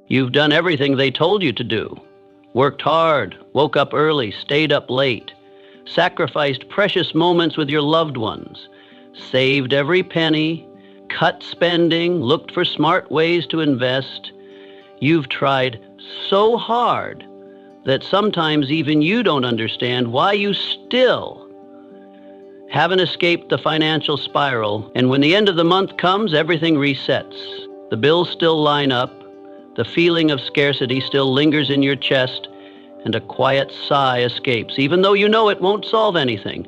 You've done everything they told you to do. Worked hard, woke up early, stayed up late, sacrificed precious moments with your loved ones, saved every penny, cut spending, looked for smart ways to invest. You've tried so hard that sometimes even you don't understand why you still haven't escaped the financial spiral. And when the end of the month comes, everything resets. The bills still line up, the feeling of scarcity still lingers in your chest, and a quiet sigh escapes, even though you know it won't solve anything.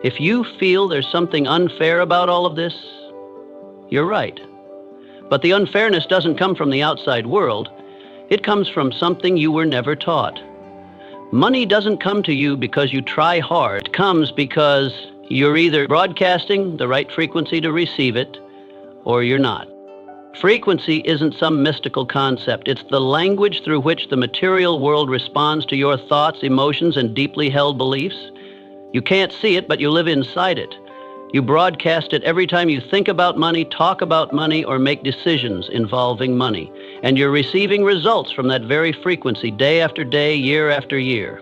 If you feel there's something unfair about all of this, you're right. But the unfairness doesn't come from the outside world. It comes from something you were never taught. Money doesn't come to you because you try hard. It comes because you're either broadcasting the right frequency to receive it, or you're not. Frequency isn't some mystical concept. It's the language through which the material world responds to your thoughts, emotions, and deeply held beliefs. You can't see it, but you live inside it. You broadcast it every time you think about money, talk about money, or make decisions involving money. And you're receiving results from that very frequency day after day, year after year.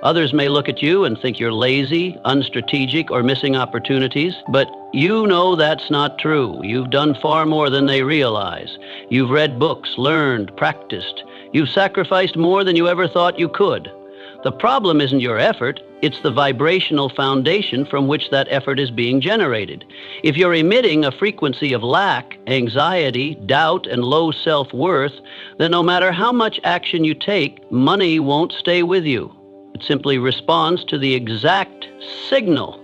Others may look at you and think you're lazy, unstrategic, or missing opportunities, but you know that's not true. You've done far more than they realize. You've read books, learned, practiced. You've sacrificed more than you ever thought you could. The problem isn't your effort, it's the vibrational foundation from which that effort is being generated. If you're emitting a frequency of lack, anxiety, doubt, and low self-worth, then no matter how much action you take, money won't stay with you. It simply responds to the exact signal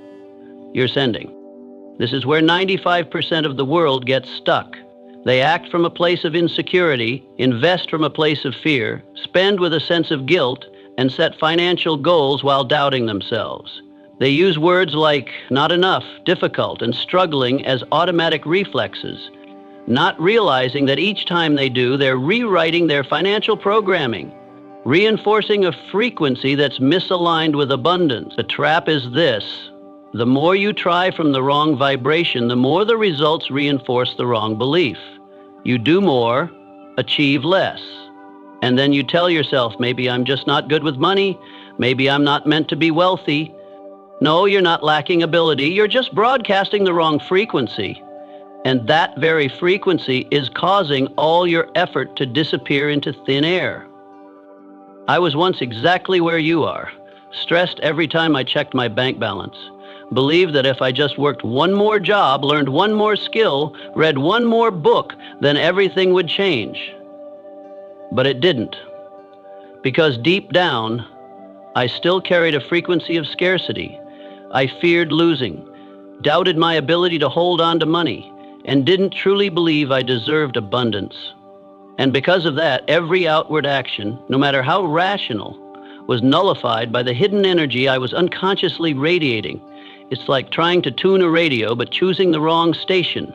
you're sending. This is where 95% of the world gets stuck. They act from a place of insecurity, invest from a place of fear, spend with a sense of guilt, and set financial goals while doubting themselves. They use words like not enough, difficult, and struggling as automatic reflexes, not realizing that each time they do, they're rewriting their financial programming, reinforcing a frequency that's misaligned with abundance. The trap is this: the more you try from the wrong vibration, the more the results reinforce the wrong belief. You do more, achieve less. And then you tell yourself, maybe I'm just not good with money, maybe I'm not meant to be wealthy. No, you're not lacking ability, you're just broadcasting the wrong frequency. And that very frequency is causing all your effort to disappear into thin air. I was once exactly where you are, stressed every time I checked my bank balance. Believed that if I just worked one more job, learned one more skill, read one more book, then everything would change. But it didn't, because deep down, I still carried a frequency of scarcity. I feared losing, doubted my ability to hold on to money, and didn't truly believe I deserved abundance. And because of that, every outward action, no matter how rational, was nullified by the hidden energy I was unconsciously radiating. It's like trying to tune a radio but choosing the wrong station.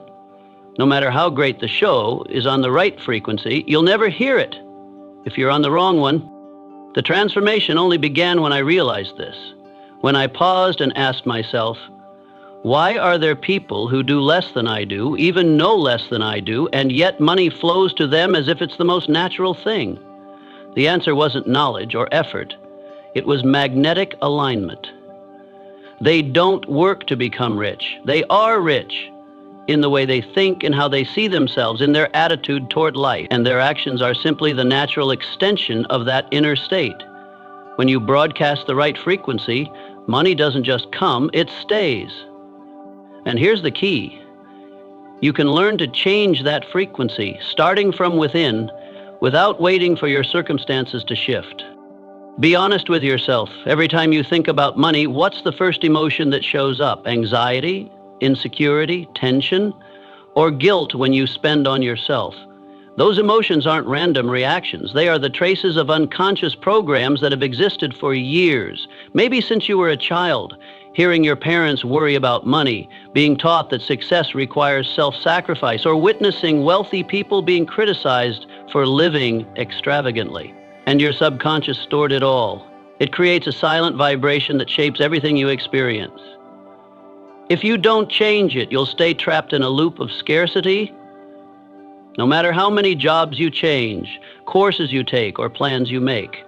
No matter how great the show is on the right frequency, you'll never hear it if you're on the wrong one. The transformation only began when I realized this, when I paused and asked myself, why are there people who do less than I do, even know less than I do, and yet money flows to them as if it's the most natural thing? The answer wasn't knowledge or effort. It was magnetic alignment. They don't work to become rich. They are rich in the way they think and how they see themselves, in their attitude toward life. And their actions are simply the natural extension of that inner state. When you broadcast the right frequency, money doesn't just come, it stays. And here's the key. You can learn to change that frequency, starting from within, without waiting for your circumstances to shift. Be honest with yourself. Every time you think about money, what's the first emotion that shows up? Anxiety, insecurity, tension, or guilt when you spend on yourself? Those emotions aren't random reactions. They are the traces of unconscious programs that have existed for years, maybe since you were a child, hearing your parents worry about money, being taught that success requires self-sacrifice, or witnessing wealthy people being criticized for living extravagantly. And your subconscious stored it all. It creates a silent vibration that shapes everything you experience. If you don't change it, you'll stay trapped in a loop of scarcity. No matter how many jobs you change, courses you take, or plans you make.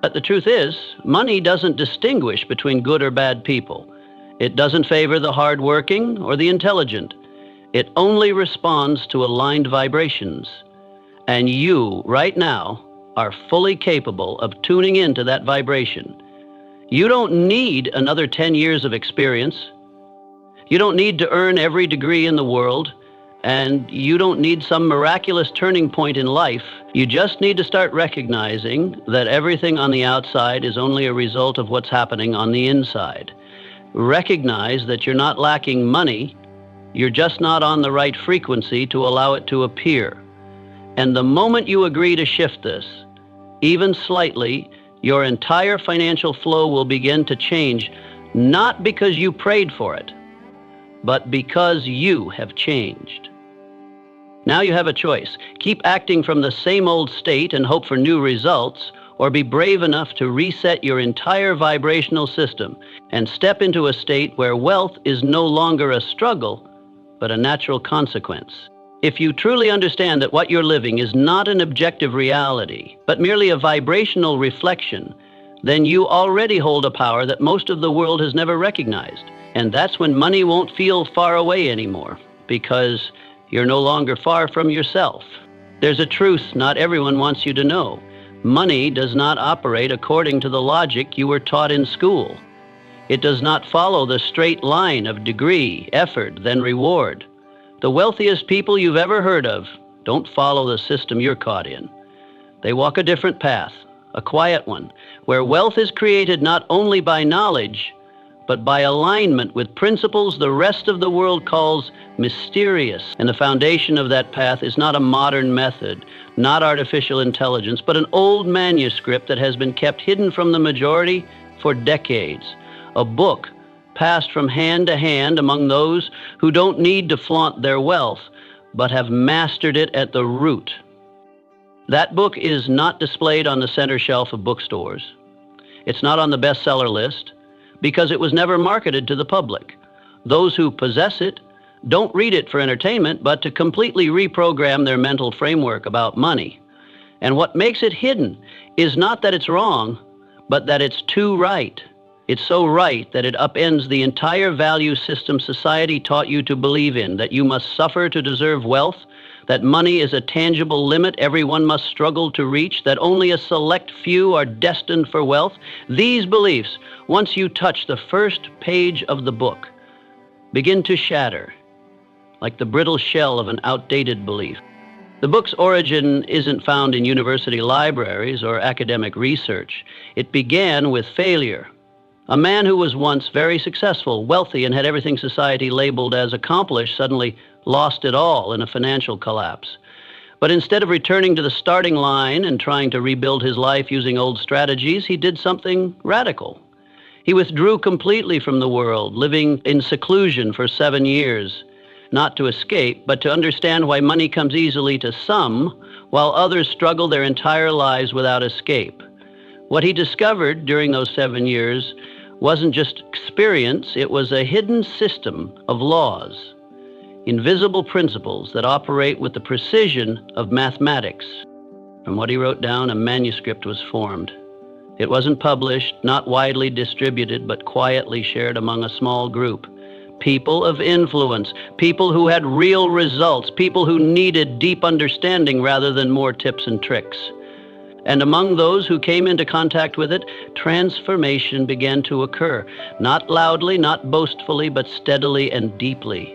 But the truth is, money doesn't distinguish between good or bad people. It doesn't favor the hardworking or the intelligent. It only responds to aligned vibrations. And you, right now, are fully capable of tuning into that vibration. You don't need another 10 years of experience. You don't need to earn every degree in the world. And you don't need some miraculous turning point in life. You just need to start recognizing that everything on the outside is only a result of what's happening on the inside. Recognize that you're not lacking money. You're just not on the right frequency to allow it to appear. And the moment you agree to shift this, even slightly, your entire financial flow will begin to change, not because you prayed for it, but because you have changed. Now you have a choice. Keep acting from the same old state and hope for new results, or be brave enough to reset your entire vibrational system and step into a state where wealth is no longer a struggle, but a natural consequence. If you truly understand that what you're living is not an objective reality, but merely a vibrational reflection, then you already hold a power that most of the world has never recognized. And that's when money won't feel far away anymore, because you're no longer far from yourself. There's a truth not everyone wants you to know. Money does not operate according to the logic you were taught in school. It does not follow the straight line of degree, effort, then reward. The wealthiest people you've ever heard of don't follow the system you're caught in. They walk a different path, a quiet one, where wealth is created not only by knowledge, but by alignment with principles the rest of the world calls mysterious. And the foundation of that path is not a modern method, not artificial intelligence, but an old manuscript that has been kept hidden from the majority for decades. A book passed from hand to hand among those who don't need to flaunt their wealth, but have mastered it at the root. That book is not displayed on the center shelf of bookstores. It's not on the bestseller list, because it was never marketed to the public. Those who possess it don't read it for entertainment, but to completely reprogram their mental framework about money. And what makes it hidden is not that it's wrong, but that it's too right. It's so right that it upends the entire value system society taught you to believe in, that you must suffer to deserve wealth, that money is a tangible limit everyone must struggle to reach, that only a select few are destined for wealth. These beliefs, once you touch the first page of the book, begin to shatter, like the brittle shell of an outdated belief. The book's origin isn't found in university libraries or academic research. It began with failure. A man who was once very successful, wealthy, and had everything society labeled as accomplished suddenly lost it all in a financial collapse. But instead of returning to the starting line and trying to rebuild his life using old strategies, he did something radical. He withdrew completely from the world, living in seclusion for 7 years, not to escape, but to understand why money comes easily to some, while others struggle their entire lives without escape. What he discovered during those 7 years wasn't just experience, it was a hidden system of laws, invisible principles that operate with the precision of mathematics. From what he wrote down, a manuscript was formed. It wasn't published, not widely distributed, but quietly shared among a small group. People of influence, people who had real results, people who needed deep understanding rather than more tips and tricks. And among those who came into contact with it, transformation began to occur, not loudly, not boastfully, but steadily and deeply.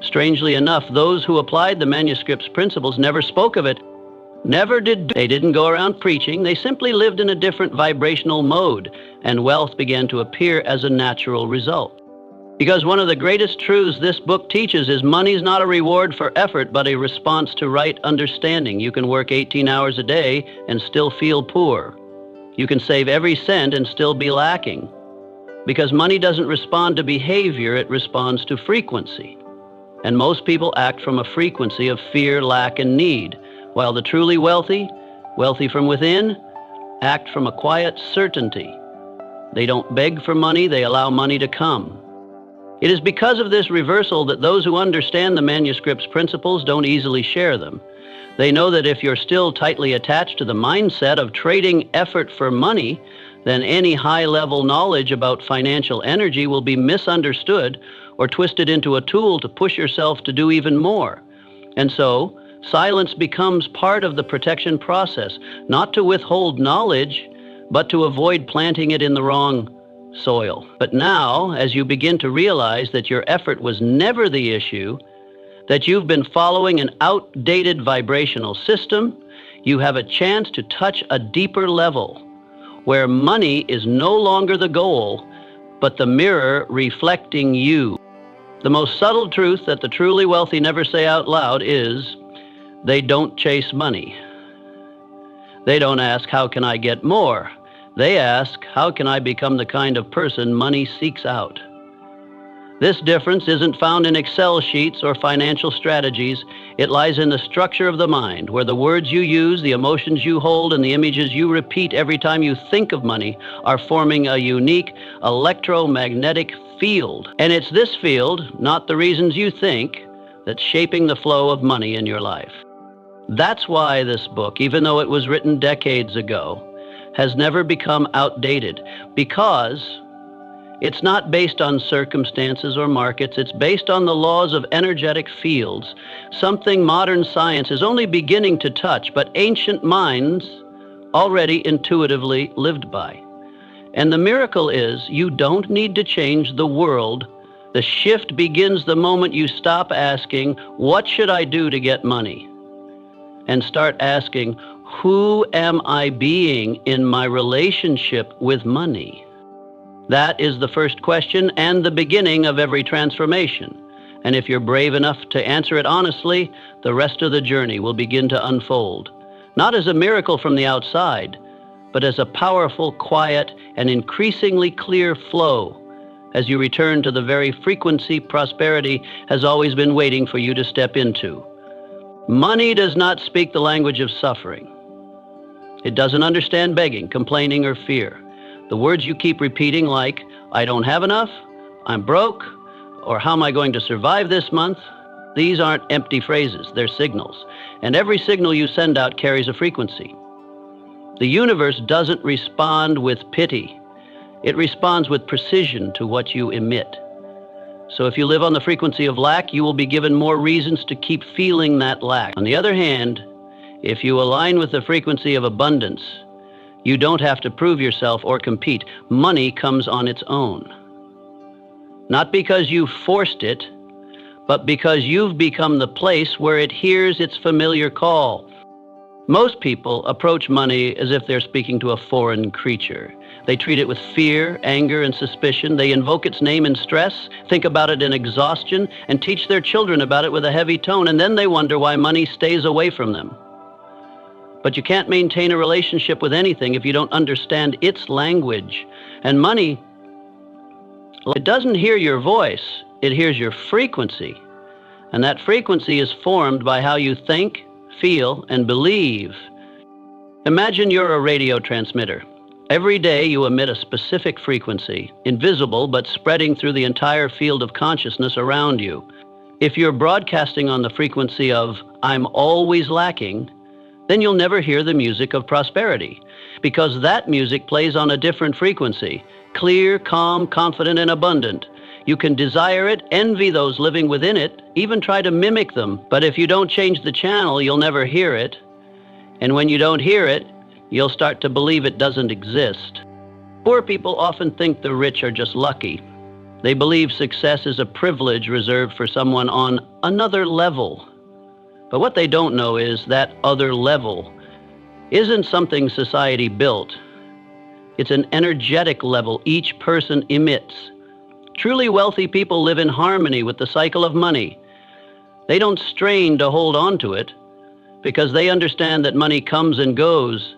Strangely enough, those who applied the manuscript's principles never spoke of it, They didn't go around preaching. They simply lived in a different vibrational mode, and wealth began to appear as a natural result. Because one of the greatest truths this book teaches is money's not a reward for effort, but a response to right understanding. You can work 18 hours a day and still feel poor. You can save every cent and still be lacking. Because money doesn't respond to behavior, it responds to frequency. And most people act from a frequency of fear, lack, and need, while the truly wealthy, wealthy from within, act from a quiet certainty. They don't beg for money, they allow money to come. It is because of this reversal that those who understand the manuscript's principles don't easily share them. They know that if you're still tightly attached to the mindset of trading effort for money, then any high-level knowledge about financial energy will be misunderstood or twisted into a tool to push yourself to do even more. And so, silence becomes part of the protection process, not to withhold knowledge, but to avoid planting it in the wrong soil. But now, as you begin to realize that your effort was never the issue, that you've been following an outdated vibrational system, you have a chance to touch a deeper level, where money is no longer the goal, but the mirror reflecting you. The most subtle truth that the truly wealthy never say out loud is, they don't chase money. They don't ask, how can I get more? They ask, how can I become the kind of person money seeks out? This difference isn't found in Excel sheets or financial strategies. It lies in the structure of the mind, where the words you use, the emotions you hold, and the images you repeat every time you think of money are forming a unique electromagnetic field. And it's this field, not the reasons you think, that's shaping the flow of money in your life. That's why this book, even though it was written decades ago, has never become outdated, because it's not based on circumstances or markets. It's based on the laws of energetic fields, something modern science is only beginning to touch, but ancient minds already intuitively lived by. And the miracle is, you don't need to change the world. The shift begins the moment you stop asking, what should I do to get money? And start asking, who am I being in my relationship with money? That is the first question and the beginning of every transformation. And if you're brave enough to answer it honestly, the rest of the journey will begin to unfold. Not as a miracle from the outside, but as a powerful, quiet, and increasingly clear flow as you return to the very frequency prosperity has always been waiting for you to step into. Money does not speak the language of suffering. It doesn't understand begging, complaining, or fear. The words you keep repeating, like, I don't have enough, I'm broke, or how am I going to survive this month? These aren't empty phrases, they're signals. And every signal you send out carries a frequency. The universe doesn't respond with pity. It responds with precision to what you emit. So if you live on the frequency of lack, you will be given more reasons to keep feeling that lack. On the other hand, if you align with the frequency of abundance, you don't have to prove yourself or compete. Money comes on its own. Not because you forced it, but because you've become the place where it hears its familiar call. Most people approach money as if they're speaking to a foreign creature. They treat it with fear, anger, and suspicion. They invoke its name in stress, think about it in exhaustion, and teach their children about it with a heavy tone, and then they wonder why money stays away from them. But you can't maintain a relationship with anything if you don't understand its language. And money, it doesn't hear your voice, it hears your frequency. And that frequency is formed by how you think, feel, and believe. Imagine you're a radio transmitter. Every day you emit a specific frequency, invisible but spreading through the entire field of consciousness around you. If you're broadcasting on the frequency of, I'm always lacking, then you'll never hear the music of prosperity, because that music plays on a different frequency, clear, calm, confident, and abundant. You can desire it, envy those living within it, even try to mimic them, but if you don't change the channel, you'll never hear it. And when you don't hear it, you'll start to believe it doesn't exist. Poor people often think the rich are just lucky. They believe success is a privilege reserved for someone on another level. But what they don't know is that other level isn't something society built. It's an energetic level each person emits. Truly wealthy people live in harmony with the cycle of money. They don't strain to hold on to it because they understand that money comes and goes,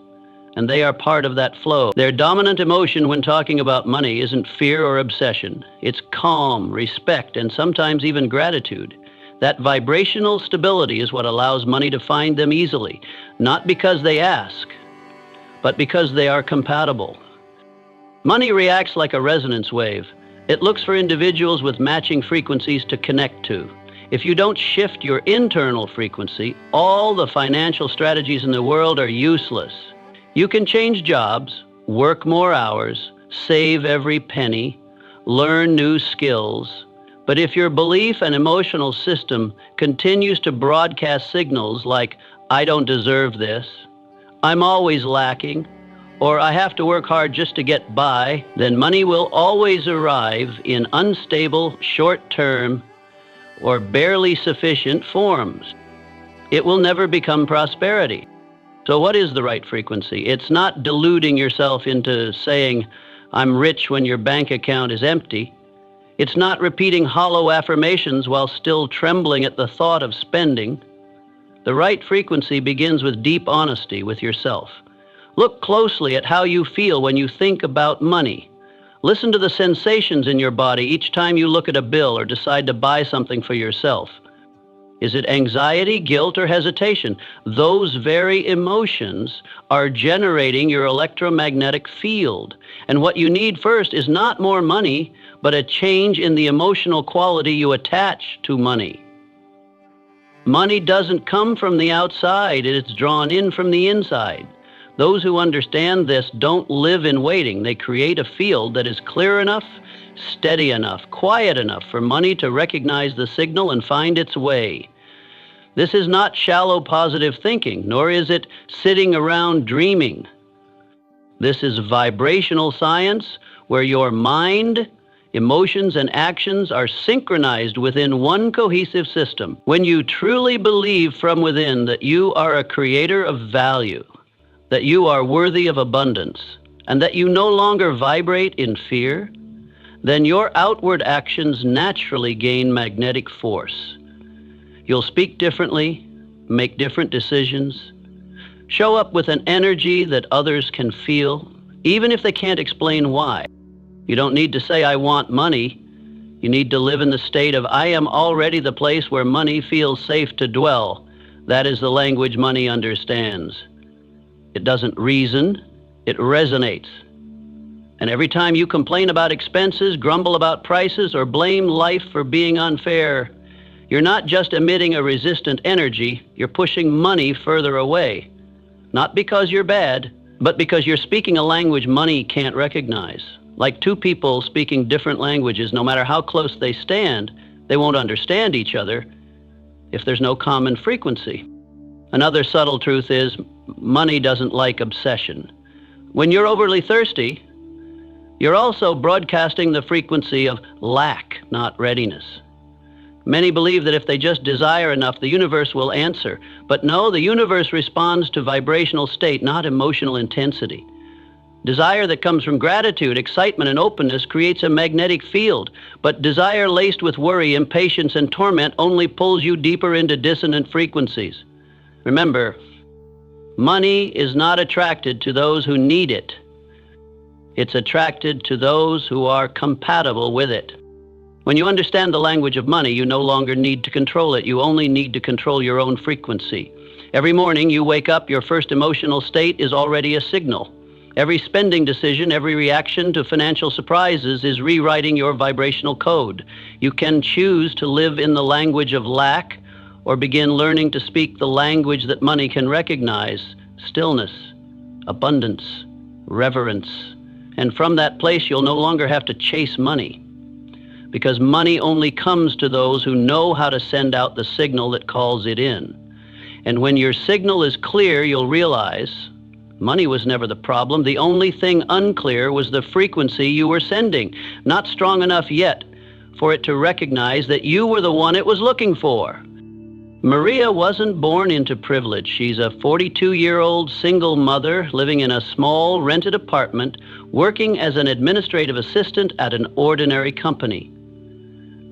and they are part of that flow. Their dominant emotion when talking about money isn't fear or obsession. It's calm, respect, and sometimes even gratitude. That vibrational stability is what allows money to find them easily, not because they ask, but because they are compatible. Money reacts like a resonance wave. It looks for individuals with matching frequencies to connect to. If you don't shift your internal frequency, all the financial strategies in the world are useless. You can change jobs, work more hours, save every penny, learn new skills, but if your belief and emotional system continues to broadcast signals like, I don't deserve this, I'm always lacking, or I have to work hard just to get by, then money will always arrive in unstable, short-term, or barely sufficient forms. It will never become prosperity. So what is the right frequency? It's not deluding yourself into saying, I'm rich when your bank account is empty. It's not repeating hollow affirmations while still trembling at the thought of spending. The right frequency begins with deep honesty with yourself. Look closely at how you feel when you think about money. Listen to the sensations in your body each time you look at a bill or decide to buy something for yourself. Is it anxiety, guilt, or hesitation? Those very emotions are generating your electromagnetic field. And what you need first is not more money, but a change in the emotional quality you attach to money. Money doesn't come from the outside, it's drawn in from the inside. Those who understand this don't live in waiting. They create a field that is clear enough, steady enough, quiet enough for money to recognize the signal and find its way. This is not shallow positive thinking, nor is it sitting around dreaming. This is vibrational science where your mind, emotions, and actions are synchronized within one cohesive system. When you truly believe from within that you are a creator of value, that you are worthy of abundance, and that you no longer vibrate in fear, then your outward actions naturally gain magnetic force. You'll speak differently, make different decisions, show up with an energy that others can feel, even if they can't explain why. You don't need to say, I want money. You need to live in the state of, I am already the place where money feels safe to dwell. That is the language money understands. It doesn't reason, it resonates. And every time you complain about expenses, grumble about prices, or blame life for being unfair, you're not just emitting a resistant energy, you're pushing money further away. Not because you're bad, but because you're speaking a language money can't recognize. Like two people speaking different languages, no matter how close they stand, they won't understand each other if there's no common frequency. Another subtle truth is, money doesn't like obsession. When you're overly thirsty, you're also broadcasting the frequency of lack, not readiness. Many believe that if they just desire enough, the universe will answer. But no, the universe responds to vibrational state, not emotional intensity. Desire that comes from gratitude, excitement, and openness creates a magnetic field. But desire laced with worry, impatience, and torment only pulls you deeper into dissonant frequencies. Remember, money is not attracted to those who need it. It's attracted to those who are compatible with it. When you understand the language of money, you no longer need to control it. You only need to control your own frequency. Every morning you wake up, your first emotional state is already a signal. Every spending decision, every reaction to financial surprises is rewriting your vibrational code. You can choose to live in the language of lack or begin learning to speak the language that money can recognize: stillness, abundance, reverence. And from that place, you'll no longer have to chase money, because money only comes to those who know how to send out the signal that calls it in. And when your signal is clear, you'll realize money was never the problem. The only thing unclear was the frequency you were sending, not strong enough yet for it to recognize that you were the one it was looking for. Maria wasn't born into privilege. She's a 42-year-old single mother living in a small rented apartment, working as an administrative assistant at an ordinary company.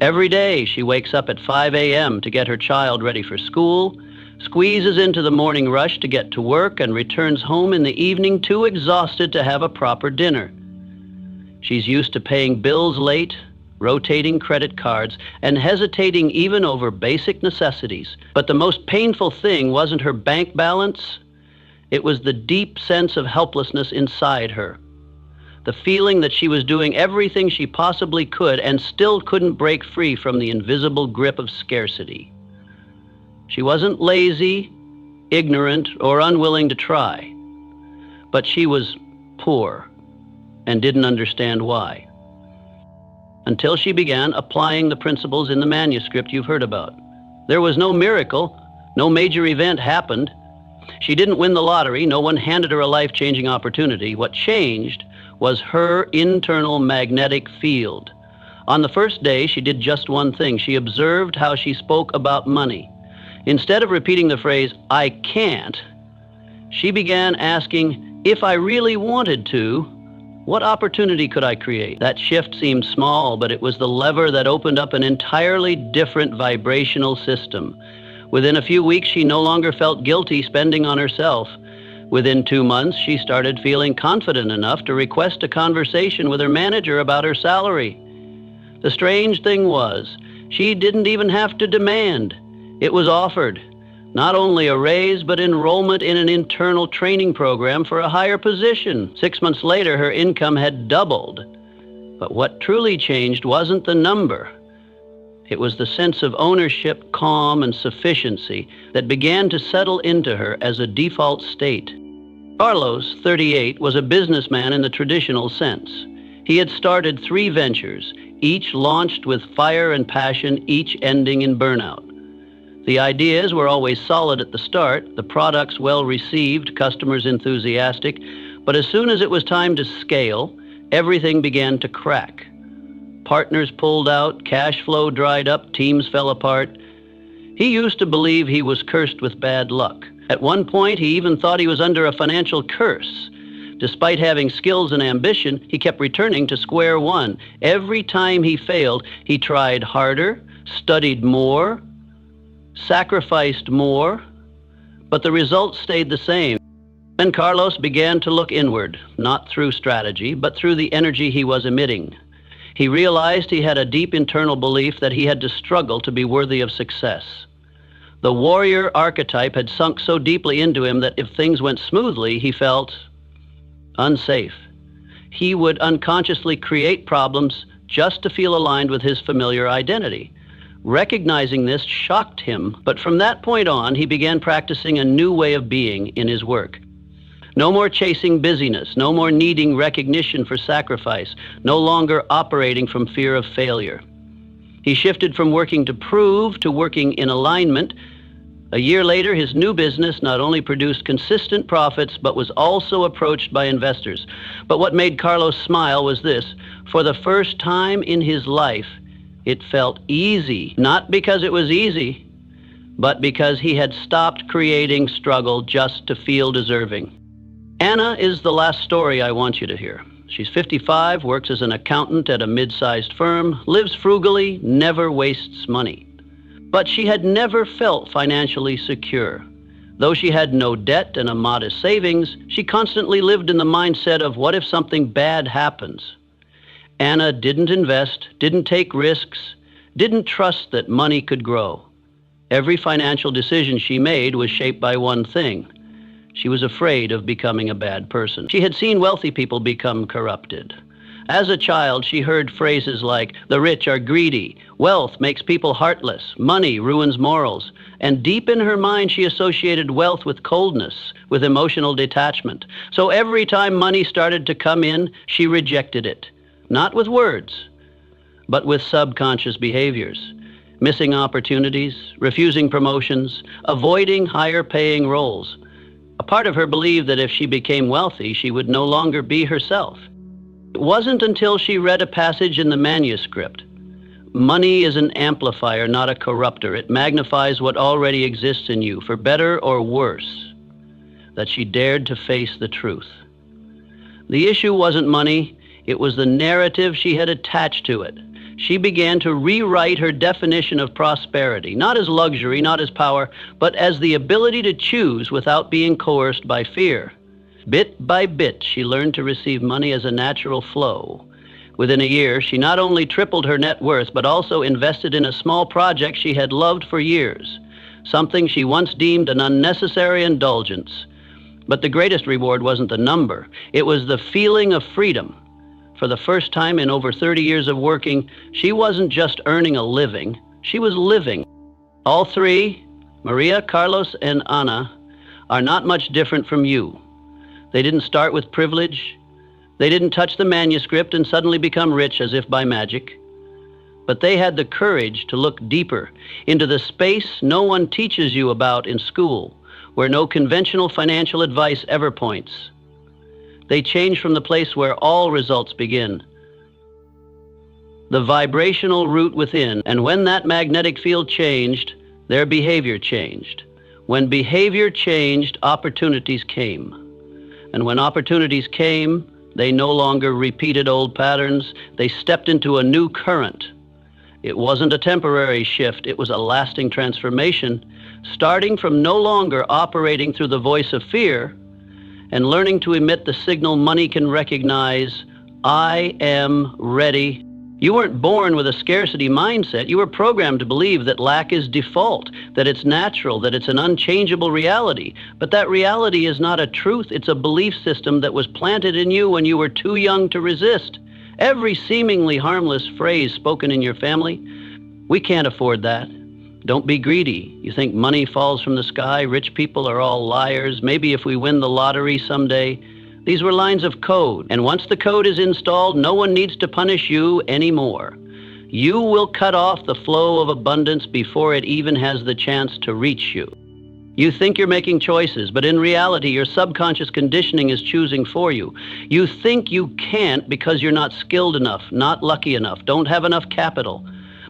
Every day she wakes up at 5 a.m. to get her child ready for school, squeezes into the morning rush to get to work, and returns home in the evening too exhausted to have a proper dinner. She's used to paying bills late, rotating credit cards, and hesitating even over basic necessities. But the most painful thing wasn't her bank balance, it was the deep sense of helplessness inside her. The feeling that she was doing everything she possibly could and still couldn't break free from the invisible grip of scarcity. She wasn't lazy, ignorant, or unwilling to try, but she was poor and didn't understand why. Until she began applying the principles in the manuscript you've heard about. There was no miracle, no major event happened. She didn't win the lottery, no one handed her a life-changing opportunity. What changed was her internal magnetic field. On the first day, she did just one thing. She observed how she spoke about money. Instead of repeating the phrase, "I can't," she began asking, "If I really wanted to, what opportunity could I create?" That shift seemed small, but it was the lever that opened up an entirely different vibrational system. Within a few weeks, she no longer felt guilty spending on herself. Within 2 months, she started feeling confident enough to request a conversation with her manager about her salary. The strange thing was, she didn't even have to demand. It was offered. Not only a raise, but enrollment in an internal training program for a higher position. 6 months later, her income had doubled. But what truly changed wasn't the number. It was the sense of ownership, calm, and sufficiency that began to settle into her as a default state. Carlos, 38, was a businessman in the traditional sense. He had started 3 ventures, each launched with fire and passion, each ending in burnout. The ideas were always solid at the start, the products well received, customers enthusiastic, but as soon as it was time to scale, everything began to crack. Partners pulled out, cash flow dried up, teams fell apart. He used to believe he was cursed with bad luck. At one point, he even thought he was under a financial curse. Despite having skills and ambition, he kept returning to square one. Every time he failed, he tried harder, studied more, sacrificed more, but the results stayed the same. Then Carlos began to look inward, not through strategy, but through the energy he was emitting. He realized he had a deep internal belief that he had to struggle to be worthy of success. The warrior archetype had sunk so deeply into him that if things went smoothly, he felt unsafe. He would unconsciously create problems just to feel aligned with his familiar identity. Recognizing this shocked him, but from that point on, he began practicing a new way of being in his work. No more chasing busyness, no more needing recognition for sacrifice, no longer operating from fear of failure. He shifted from working to prove to working in alignment. A year later, his new business not only produced consistent profits, but was also approached by investors. But what made Carlos smile was this: for the first time in his life, it felt easy, not because it was easy, but because he had stopped creating struggle just to feel deserving. Anna is the last story I want you to hear. She's 55, works as an accountant at a mid-sized firm, lives frugally, never wastes money. But she had never felt financially secure. Though she had no debt and a modest savings, she constantly lived in the mindset of what if something bad happens? Anna didn't invest, didn't take risks, didn't trust that money could grow. Every financial decision she made was shaped by one thing: she was afraid of becoming a bad person. She had seen wealthy people become corrupted. As a child, she heard phrases like, "The rich are greedy," "Wealth makes people heartless," "Money ruins morals." And deep in her mind, she associated wealth with coldness, with emotional detachment. So every time money started to come in, she rejected it. Not with words, but with subconscious behaviors. Missing opportunities, refusing promotions, avoiding higher-paying roles. A part of her believed that if she became wealthy, she would no longer be herself. It wasn't until she read a passage in the manuscript. Money is an amplifier, not a corrupter. It magnifies what already exists in you, for better or worse, that she dared to face the truth. The issue wasn't money, it was the narrative she had attached to it. She began to rewrite her definition of prosperity, not as luxury, not as power, but as the ability to choose without being coerced by fear. Bit by bit, she learned to receive money as a natural flow. Within a year, she not only tripled her net worth, but also invested in a small project she had loved for years, something she once deemed an unnecessary indulgence. But the greatest reward wasn't the number. It was the feeling of freedom. For the first time in over 30 years of working, she wasn't just earning a living, she was living. All three, Maria, Carlos, and Ana, are not much different from you. They didn't start with privilege. They didn't touch the manuscript and suddenly become rich as if by magic. But they had the courage to look deeper into the space no one teaches you about in school, where no conventional financial advice ever points. They changed from the place where all results begin, the vibrational root within. And when that magnetic field changed, their behavior changed. When behavior changed, opportunities came. And when opportunities came, they no longer repeated old patterns. They stepped into a new current. It wasn't a temporary shift, it was a lasting transformation, starting from no longer operating through the voice of fear and learning to emit the signal money can recognize, I am ready. You weren't born with a scarcity mindset. You were programmed to believe that lack is default, that it's natural, that it's an unchangeable reality. But that reality is not a truth. It's a belief system that was planted in you when you were too young to resist. Every seemingly harmless phrase spoken in your family, we can't afford that. Don't be greedy. You think money falls from the sky, rich people are all liars, maybe if we win the lottery someday. These were lines of code, and once the code is installed, no one needs to punish you anymore. You will cut off the flow of abundance before it even has the chance to reach you. You think you're making choices, but in reality, your subconscious conditioning is choosing for you. You think you can't because you're not skilled enough, not lucky enough, don't have enough capital.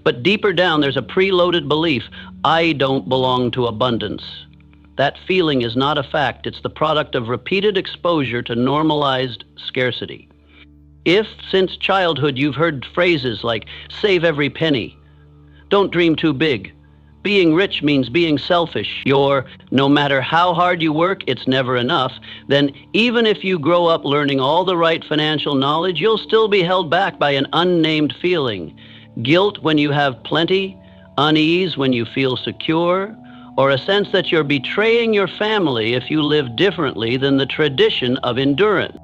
But deeper down, there's a preloaded belief, I don't belong to abundance. That feeling is not a fact. It's the product of repeated exposure to normalized scarcity. If, since childhood, you've heard phrases like, save every penny, don't dream too big, being rich means being selfish, no matter how hard you work, it's never enough, then even if you grow up learning all the right financial knowledge, you'll still be held back by an unnamed feeling. Guilt when you have plenty, unease when you feel secure, or a sense that you're betraying your family if you live differently than the tradition of endurance.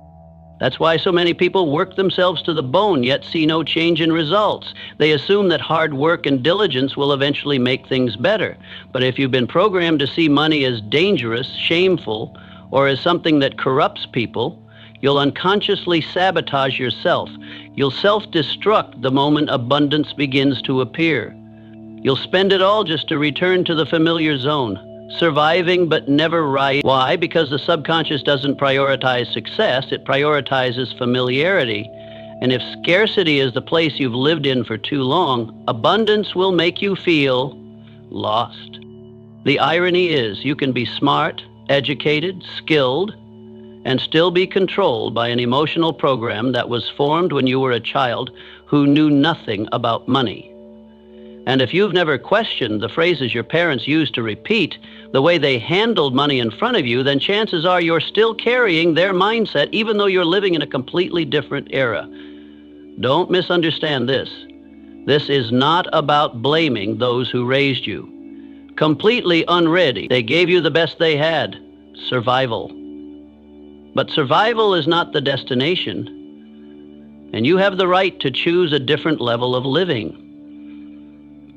That's why so many people work themselves to the bone yet see no change in results. They assume that hard work and diligence will eventually make things better. But if you've been programmed to see money as dangerous, shameful, or as something that corrupts people, you'll unconsciously sabotage yourself. You'll self-destruct the moment abundance begins to appear. You'll spend it all just to return to the familiar zone, surviving but never rising. Why? Because the subconscious doesn't prioritize success, it prioritizes familiarity. And if scarcity is the place you've lived in for too long, abundance will make you feel lost. The irony is you can be smart, educated, skilled, and still be controlled by an emotional program that was formed when you were a child who knew nothing about money. And if you've never questioned the phrases your parents used to repeat, the way they handled money in front of you, then chances are you're still carrying their mindset even though you're living in a completely different era. Don't misunderstand this. This is not about blaming those who raised you. Completely unready, they gave you the best they had, survival. But survival is not the destination, and you have the right to choose a different level of living.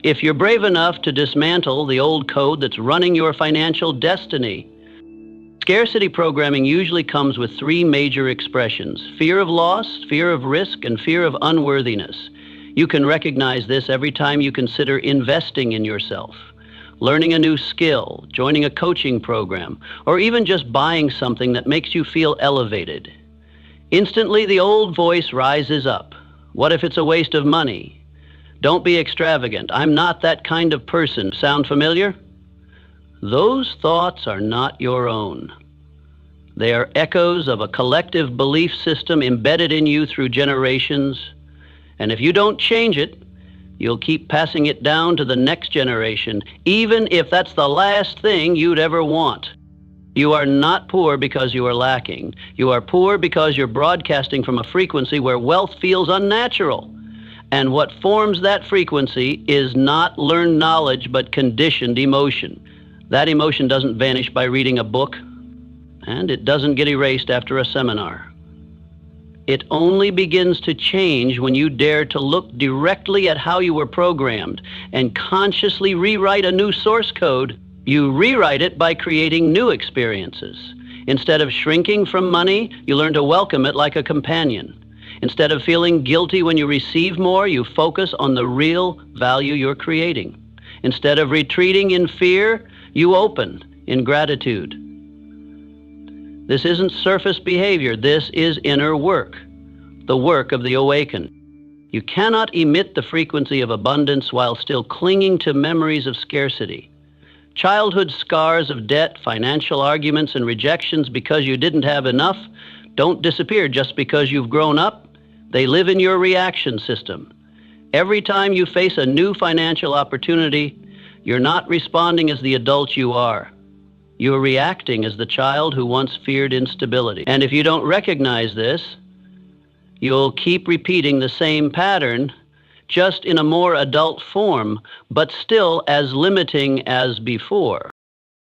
If you're brave enough to dismantle the old code that's running your financial destiny. Scarcity programming usually comes with three major expressions: fear of loss, fear of risk, and fear of unworthiness. You can recognize this every time you consider investing in yourself, learning a new skill, joining a coaching program, or even just buying something that makes you feel elevated. Instantly, the old voice rises up. What if it's a waste of money? Don't be extravagant. I'm not that kind of person. Sound familiar? Those thoughts are not your own. They are echoes of a collective belief system embedded in you through generations. And if you don't change it, you'll keep passing it down to the next generation, even if that's the last thing you'd ever want. You are not poor because you are lacking. You are poor because you're broadcasting from a frequency where wealth feels unnatural. And what forms that frequency is not learned knowledge, but conditioned emotion. That emotion doesn't vanish by reading a book, and it doesn't get erased after a seminar. It only begins to change when you dare to look directly at how you were programmed and consciously rewrite a new source code. You rewrite it by creating new experiences. Instead of shrinking from money, you learn to welcome it like a companion. Instead of feeling guilty when you receive more, you focus on the real value you're creating. Instead of retreating in fear, you open in gratitude. This isn't surface behavior. This is inner work, the work of the awakened. You cannot emit the frequency of abundance while still clinging to memories of scarcity. Childhood scars of debt, financial arguments, and rejections because you didn't have enough don't disappear just because you've grown up. They live in your reaction system. Every time you face a new financial opportunity, you're not responding as the adult you are. You're reacting as the child who once feared instability. And if you don't recognize this, you'll keep repeating the same pattern, just in a more adult form, but still as limiting as before.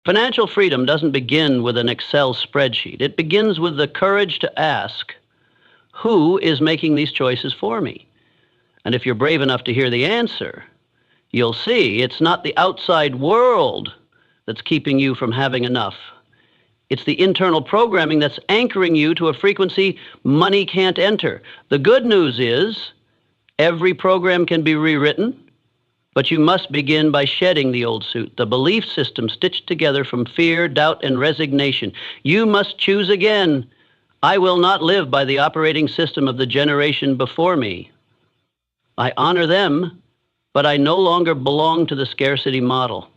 Financial freedom doesn't begin with an Excel spreadsheet. It begins with the courage to ask, who is making these choices for me? And if you're brave enough to hear the answer, you'll see it's not the outside world that's keeping you from having enough. It's the internal programming that's anchoring you to a frequency money can't enter. The good news is every program can be rewritten, but you must begin by shedding the old suit, the belief system stitched together from fear, doubt, and resignation. You must choose again. I will not live by the operating system of the generation before me. I honor them, but I no longer belong to the scarcity model.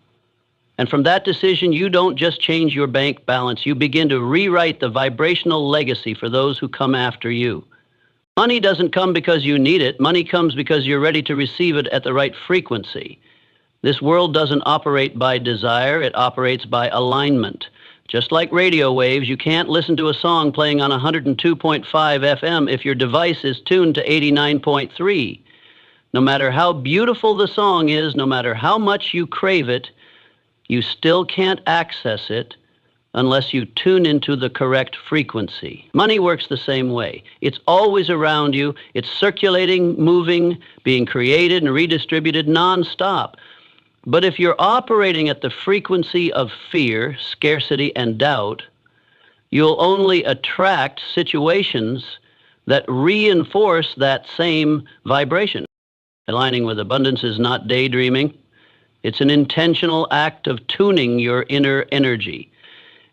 And from that decision, you don't just change your bank balance, you begin to rewrite the vibrational legacy for those who come after you. Money doesn't come because you need it. Money comes because you're ready to receive it at the right frequency. This world doesn't operate by desire, it operates by alignment. Just like radio waves, you can't listen to a song playing on 102.5 FM if your device is tuned to 89.3. No matter how beautiful the song is, no matter how much you crave it, you still can't access it unless you tune into the correct frequency. Money works the same way. It's always around you. It's circulating, moving, being created and redistributed nonstop. But if you're operating at the frequency of fear, scarcity, and doubt, you'll only attract situations that reinforce that same vibration. Aligning with abundance is not daydreaming. It's an intentional act of tuning your inner energy.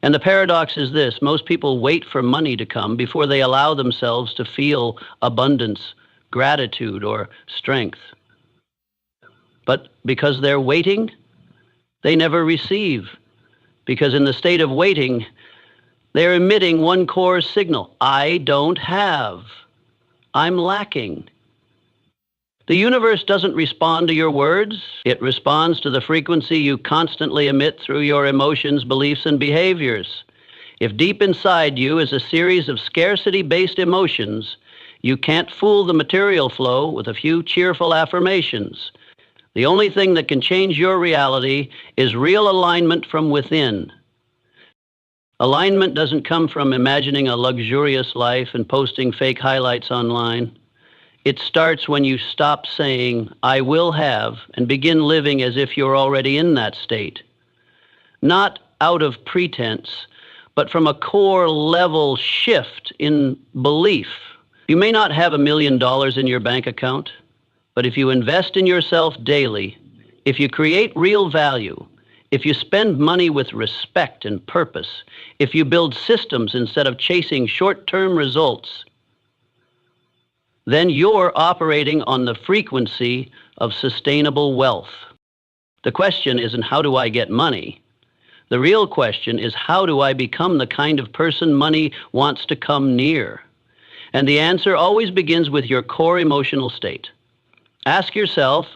And the paradox is this: most people wait for money to come before they allow themselves to feel abundance, gratitude, or strength. But because they're waiting, they never receive. Because in the state of waiting, they're emitting one core signal: I don't have. I'm lacking. The universe doesn't respond to your words. It responds to the frequency you constantly emit through your emotions, beliefs, and behaviors. If deep inside you is a series of scarcity-based emotions, you can't fool the material flow with a few cheerful affirmations. The only thing that can change your reality is real alignment from within. Alignment doesn't come from imagining a luxurious life and posting fake highlights online. It starts when you stop saying, I will have, and begin living as if you're already in that state. Not out of pretense, but from a core level shift in belief. You may not have $1 million in your bank account, but if you invest in yourself daily, if you create real value, if you spend money with respect and purpose, if you build systems instead of chasing short-term results, then you're operating on the frequency of sustainable wealth. The question isn't, how do I get money? The real question is, how do I become the kind of person money wants to come near? And the answer always begins with your core emotional state. Ask yourself,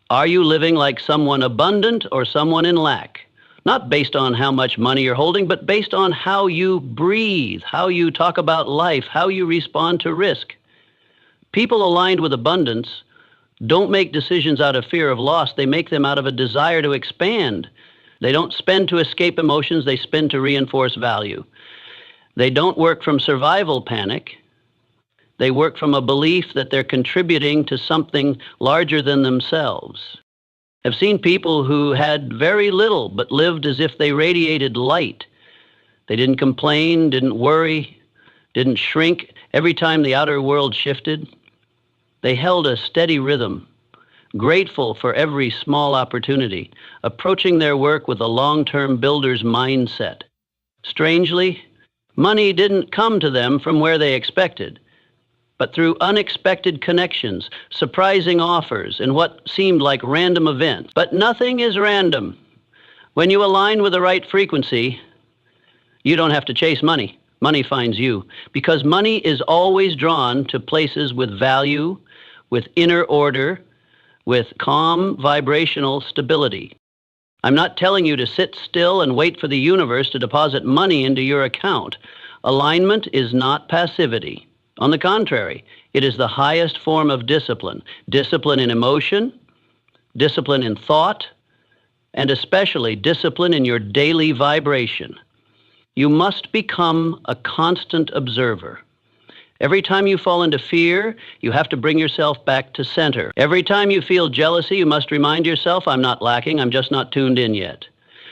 are you living like someone abundant or someone in lack? Not based on how much money you're holding, but based on how you breathe, how you talk about life, how you respond to risk. People aligned with abundance don't make decisions out of fear of loss. They make them out of a desire to expand. They don't spend to escape emotions. They spend to reinforce value. They don't work from survival panic. They work from a belief that they're contributing to something larger than themselves. I've seen people who had very little but lived as if they radiated light. They didn't complain, didn't worry, didn't shrink every time the outer world shifted. They held a steady rhythm, grateful for every small opportunity, approaching their work with a long-term builder's mindset. Strangely, money didn't come to them from where they expected, but through unexpected connections, surprising offers, and what seemed like random events. But nothing is random. When you align with the right frequency, you don't have to chase money. Money finds you, because money is always drawn to places with value, with inner order, with calm vibrational stability. I'm not telling you to sit still and wait for the universe to deposit money into your account. Alignment is not passivity. On the contrary, it is the highest form of discipline. Discipline in emotion, discipline in thought, and especially discipline in your daily vibration. You must become a constant observer. Every time you fall into fear, you have to bring yourself back to center. Every time you feel jealousy, you must remind yourself, I'm not lacking, I'm just not tuned in yet.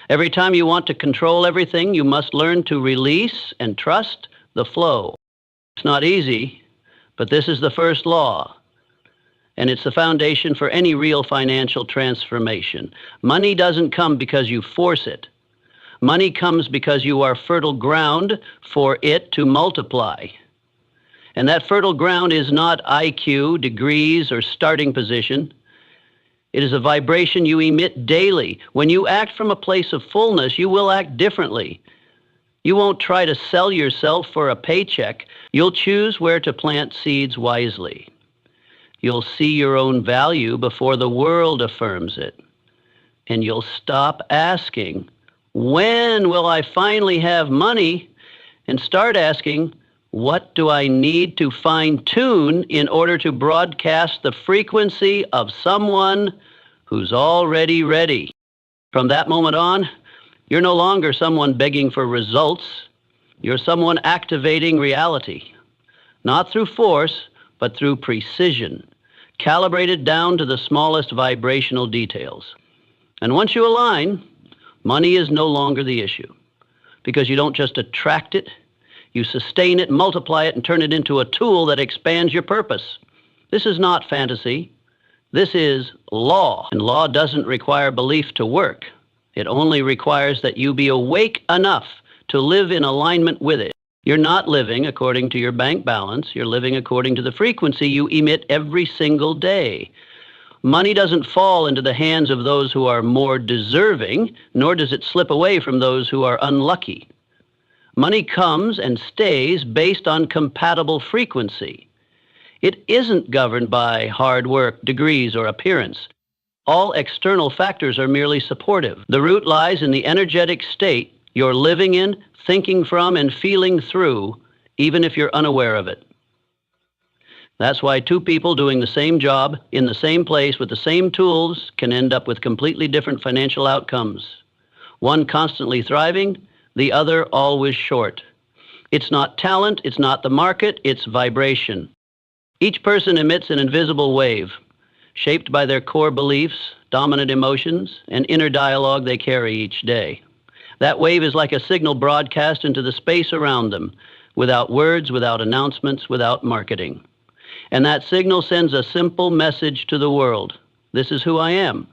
Every time you want to control everything, you must learn to release and trust the flow. It's not easy, but this is the first law, and it's the foundation for any real financial transformation. Money doesn't come because you force it. Money comes because you are fertile ground for it to multiply. And that fertile ground is not IQ, degrees, or starting position. It is a vibration you emit daily. When you act from a place of fullness, you will act differently. You won't try to sell yourself for a paycheck. You'll choose where to plant seeds wisely. You'll see your own value before the world affirms it. And you'll stop asking, when will I finally have money? And start asking, what do I need to fine-tune in order to broadcast the frequency of someone who's already ready? From that moment on, you're no longer someone begging for results. You're someone activating reality, not through force, but through precision, calibrated down to the smallest vibrational details. And once you align, money is no longer the issue, because you don't just attract it, you sustain it, multiply it, and turn it into a tool that expands your purpose. This is not fantasy. This is law. And law doesn't require belief to work. It only requires that you be awake enough to live in alignment with it. You're not living according to your bank balance. You're living according to the frequency you emit every single day. Money doesn't fall into the hands of those who are more deserving, nor does it slip away from those who are unlucky. Money comes and stays based on compatible frequency. It isn't governed by hard work, degrees, or appearance. All external factors are merely supportive. The root lies in the energetic state you're living in, thinking from, and feeling through, even if you're unaware of it. That's why two people doing the same job in the same place with the same tools can end up with completely different financial outcomes. One constantly thriving, the other always short. It's not talent, it's not the market, it's vibration. Each person emits an invisible wave, shaped by their core beliefs, dominant emotions, and inner dialogue they carry each day. That wave is like a signal broadcast into the space around them, without words, without announcements, without marketing. And that signal sends a simple message to the world. This is who I am.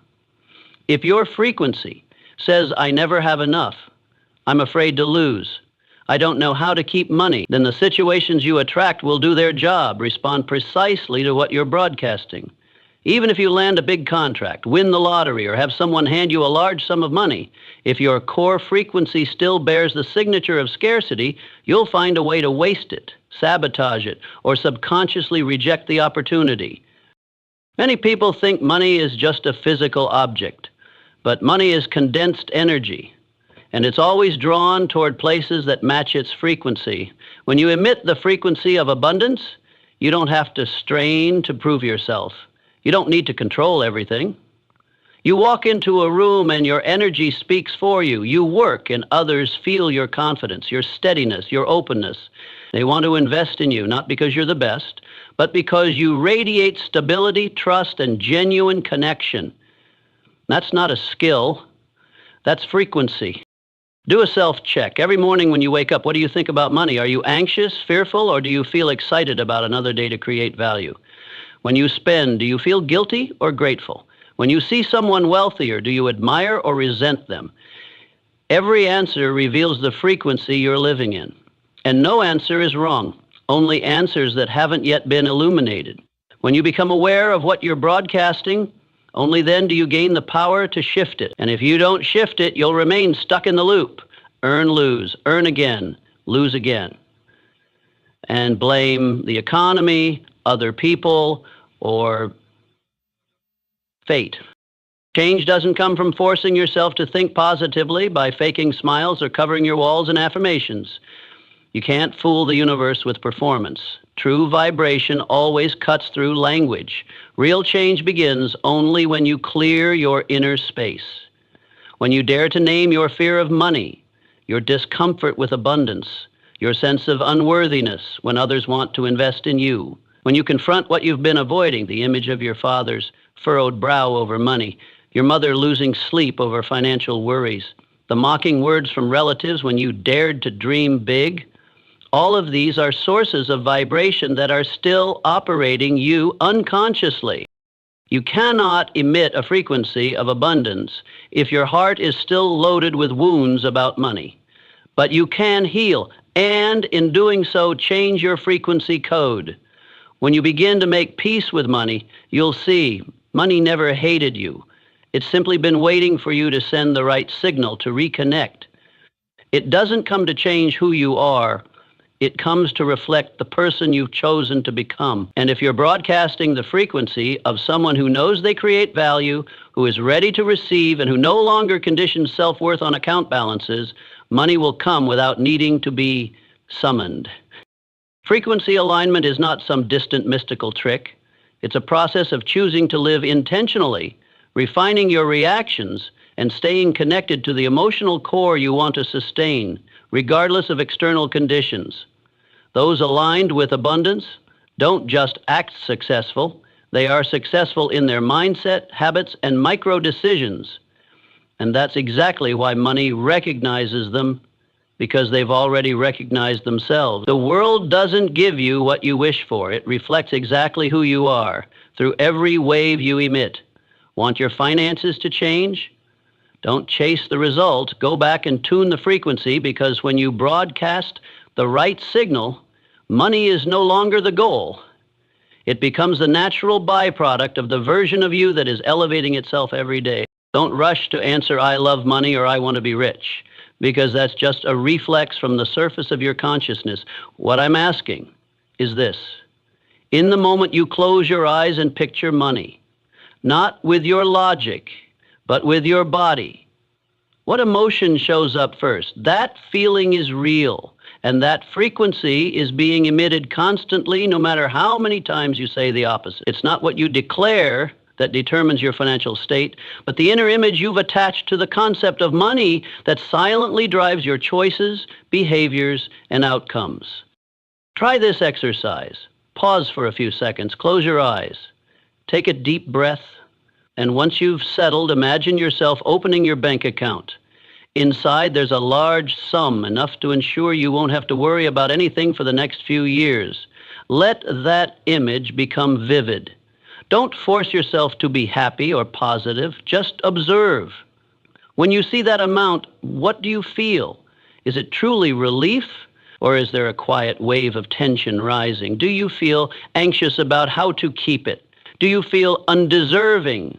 If your frequency says, I never have enough, I'm afraid to lose, I don't know how to keep money, then the situations you attract will do their job, respond precisely to what you're broadcasting. Even if you land a big contract, win the lottery, or have someone hand you a large sum of money, if your core frequency still bears the signature of scarcity, you'll find a way to waste it, sabotage it, or subconsciously reject the opportunity. Many people think money is just a physical object, but money is condensed energy, and it's always drawn toward places that match its frequency. When you emit the frequency of abundance, you don't have to strain to prove yourself. You don't need to control everything. You walk into a room and your energy speaks for you. You work and others feel your confidence, your steadiness, your openness. They want to invest in you, not because you're the best, but because you radiate stability, trust, and genuine connection. That's not a skill, that's frequency. Do a self-check. Every morning when you wake up, what do you think about money? Are you anxious, fearful, or do you feel excited about another day to create value? When you spend, do you feel guilty or grateful? When you see someone wealthier, do you admire or resent them? Every answer reveals the frequency you're living in. And no answer is wrong, only answers that haven't yet been illuminated. When you become aware of what you're broadcasting, only then do you gain the power to shift it. And if you don't shift it, you'll remain stuck in the loop. Earn, lose, earn again, lose again. And blame the economy, other people, or fate. Change doesn't come from forcing yourself to think positively by faking smiles or covering your walls in affirmations. You can't fool the universe with performance. True vibration always cuts through language. Real change begins only when you clear your inner space. When you dare to name your fear of money, your discomfort with abundance, your sense of unworthiness when others want to invest in you. When you confront what you've been avoiding, the image of your father's furrowed brow over money, your mother losing sleep over financial worries, the mocking words from relatives when you dared to dream big, all of these are sources of vibration that are still operating you unconsciously. You cannot emit a frequency of abundance if your heart is still loaded with wounds about money. But you can heal, and in doing so, change your frequency code. When you begin to make peace with money, you'll see money never hated you. It's simply been waiting for you to send the right signal to reconnect. It doesn't come to change who you are. It comes to reflect the person you've chosen to become. And if you're broadcasting the frequency of someone who knows they create value, who is ready to receive, and who no longer conditions self-worth on account balances, money will come without needing to be summoned. Frequency alignment is not some distant mystical trick. It's a process of choosing to live intentionally, refining your reactions, and staying connected to the emotional core you want to sustain, regardless of external conditions. Those aligned with abundance don't just act successful, they are successful in their mindset, habits, and micro decisions. And that's exactly why money recognizes them, because they've already recognized themselves. The world doesn't give you what you wish for. It reflects exactly who you are through every wave you emit. Want your finances to change? Don't chase the result. Go back and tune the frequency, because when you broadcast the right signal, money is no longer the goal. It becomes the natural byproduct of the version of you that is elevating itself every day. Don't rush to answer "I love money" or "I want to be rich," because that's just a reflex from the surface of your consciousness. What I'm asking is this. In the moment you close your eyes and picture money, not with your logic, but with your body, what emotion shows up first? That feeling is real, and that frequency is being emitted constantly, no matter how many times you say the opposite. It's not what you declare that determines your financial state, but the inner image you've attached to the concept of money that silently drives your choices, behaviors, and outcomes. Try this exercise. Pause for a few seconds, close your eyes, take a deep breath, and once you've settled, imagine yourself opening your bank account. Inside, there's a large sum, enough to ensure you won't have to worry about anything for the next few years. Let that image become vivid. Don't force yourself to be happy or positive. Just observe. When you see that amount, what do you feel? Is it truly relief, or is there a quiet wave of tension rising? Do you feel anxious about how to keep it? Do you feel undeserving?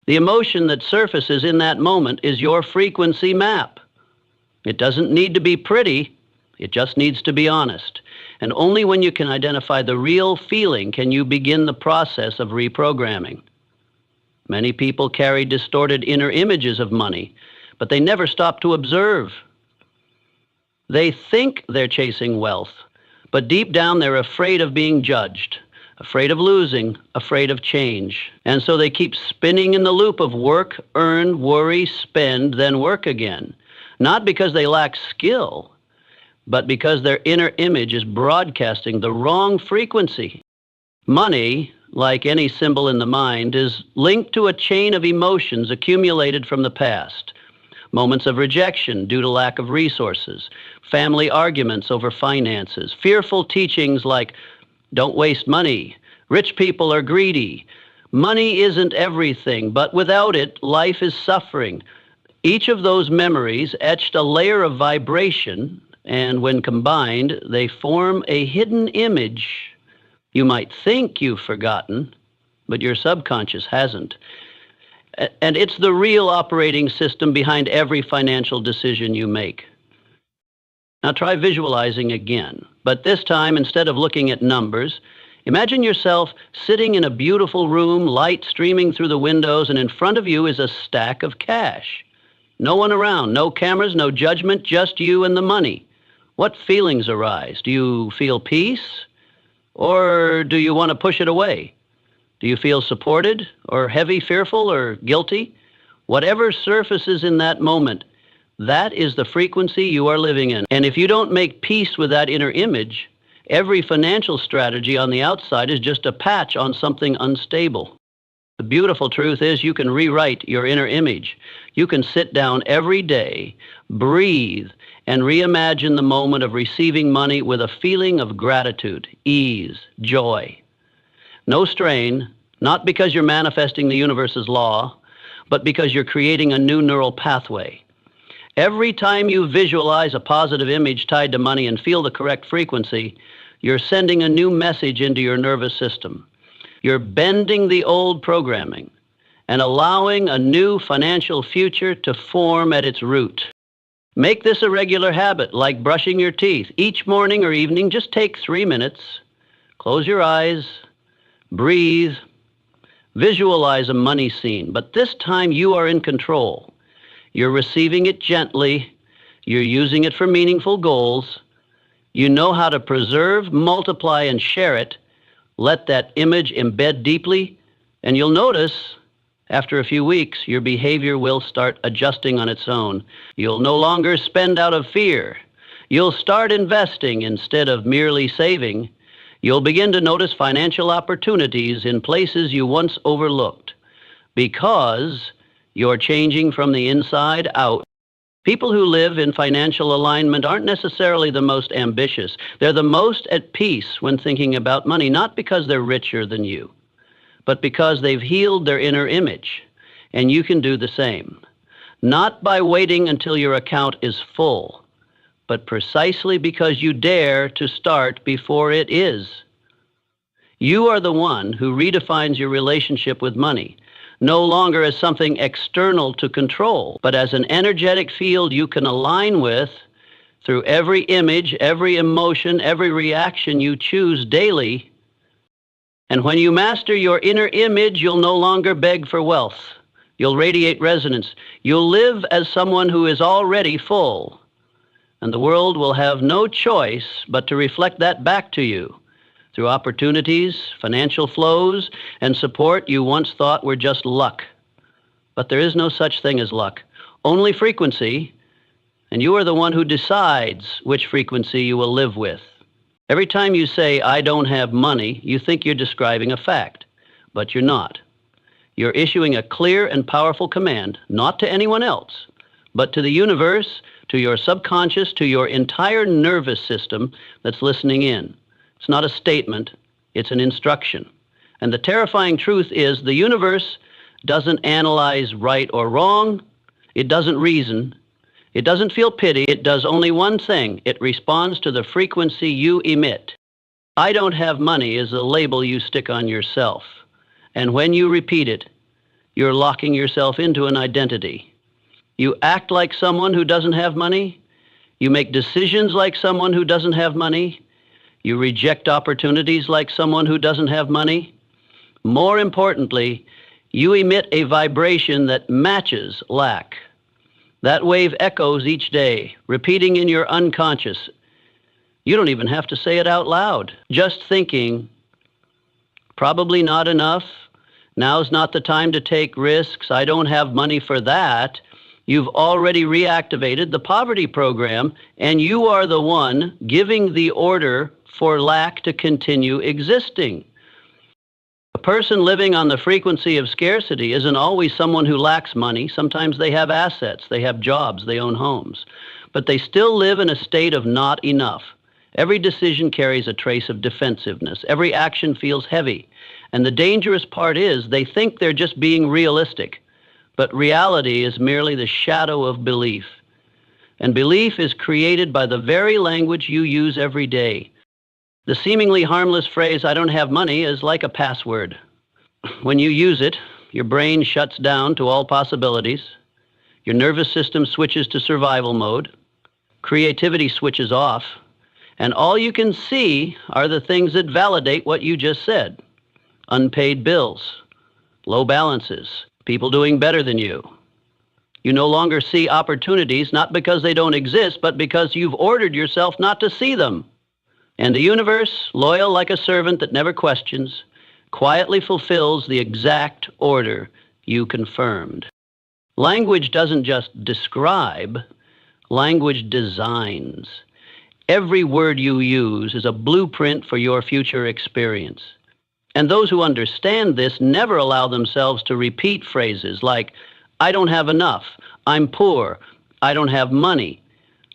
The emotion that surfaces in that moment is your frequency map. It doesn't need to be pretty. It just needs to be honest. And only when you can identify the real feeling can you begin the process of reprogramming. Many people carry distorted inner images of money, but they never stop to observe. They think they're chasing wealth, but deep down they're afraid of being judged, afraid of losing, afraid of change. And so they keep spinning in the loop of work, earn, worry, spend, then work again. Not because they lack skill, but because their inner image is broadcasting the wrong frequency. Money, like any symbol in the mind, is linked to a chain of emotions accumulated from the past. Moments of rejection due to lack of resources, family arguments over finances, fearful teachings like, don't waste money, rich people are greedy, money isn't everything, but without it, life is suffering. Each of those memories etched a layer of vibration, and when combined, they form a hidden image. You might think you've forgotten, but your subconscious hasn't. And it's the real operating system behind every financial decision you make. Now try visualizing again, but this time, instead of looking at numbers, imagine yourself sitting in a beautiful room, light streaming through the windows, and in front of you is a stack of cash. No one around, no cameras, no judgment, just you and the money. What feelings arise? Do you feel peace? Or do you want to push it away? Do you feel supported, or heavy, fearful, or guilty? Whatever surfaces in that moment, that is the frequency you are living in. And if you don't make peace with that inner image, every financial strategy on the outside is just a patch on something unstable. The beautiful truth is you can rewrite your inner image. You can sit down every day, breathe, and reimagine the moment of receiving money with a feeling of gratitude, ease, joy. No strain, not because you're manifesting the universe's law, but because you're creating a new neural pathway. Every time you visualize a positive image tied to money and feel the correct frequency, you're sending a new message into your nervous system. You're bending the old programming and allowing a new financial future to form at its root. Make this a regular habit, like brushing your teeth. Each morning or evening, just take 3 minutes. Close your eyes, breathe, visualize a money scene, but this time you are in control. You're receiving it gently. You're using it for meaningful goals. You know how to preserve, multiply, and share it. Let that image embed deeply, and you'll notice after a few weeks, your behavior will start adjusting on its own. You'll no longer spend out of fear. You'll start investing instead of merely saving. You'll begin to notice financial opportunities in places you once overlooked because you're changing from the inside out. People who live in financial alignment aren't necessarily the most ambitious. They're the most at peace when thinking about money, not because they're richer than you, but because they've healed their inner image, and you can do the same. Not by waiting until your account is full, but precisely because you dare to start before it is. You are the one who redefines your relationship with money, no longer as something external to control, but as an energetic field you can align with through every image, every emotion, every reaction you choose daily. And when you master your inner image, you'll no longer beg for wealth. You'll radiate resonance. You'll live as someone who is already full. And the world will have no choice but to reflect that back to you through opportunities, financial flows, and support you once thought were just luck. But there is no such thing as luck, only frequency, and you are the one who decides which frequency you will live with. Every time you say, I don't have money, you think you're describing a fact, but you're not. You're issuing a clear and powerful command, not to anyone else, but to the universe, to your subconscious, to your entire nervous system that's listening in. It's not a statement, it's an instruction. And the terrifying truth is the universe doesn't analyze right or wrong, it doesn't reason, it doesn't feel pity, it does only one thing, it responds to the frequency you emit. I don't have money is a label you stick on yourself. And when you repeat it, you're locking yourself into an identity. You act like someone who doesn't have money, you make decisions like someone who doesn't have money, you reject opportunities like someone who doesn't have money. More importantly, you emit a vibration that matches lack. That wave echoes each day, repeating in your unconscious. You don't even have to say it out loud. Just thinking, probably not enough, now's not the time to take risks, I don't have money for that, You've already reactivated the poverty program, and you are the one giving the order for lack to continue existing. A person living on the frequency of scarcity isn't always someone who lacks money. Sometimes they have assets, they have jobs, they own homes. But they still live in a state of not enough. Every decision carries a trace of defensiveness. Every action feels heavy. And the dangerous part is they think they're just being realistic. But reality is merely the shadow of belief. And belief is created by the very language you use every day. The seemingly harmless phrase, "I don't have money," is like a password. When you use it, your brain shuts down to all possibilities. Your nervous system switches to survival mode. Creativity switches off. And all you can see are the things that validate what you just said. Unpaid bills, low balances, people doing better than you. You no longer see opportunities, not because they don't exist, but because you've ordered yourself not to see them. And the universe, loyal like a servant that never questions, quietly fulfills the exact order you confirmed. Language doesn't just describe, language designs. Every word you use is a blueprint for your future experience. And those who understand this never allow themselves to repeat phrases like, "I don't have enough," "I'm poor," "I don't have money."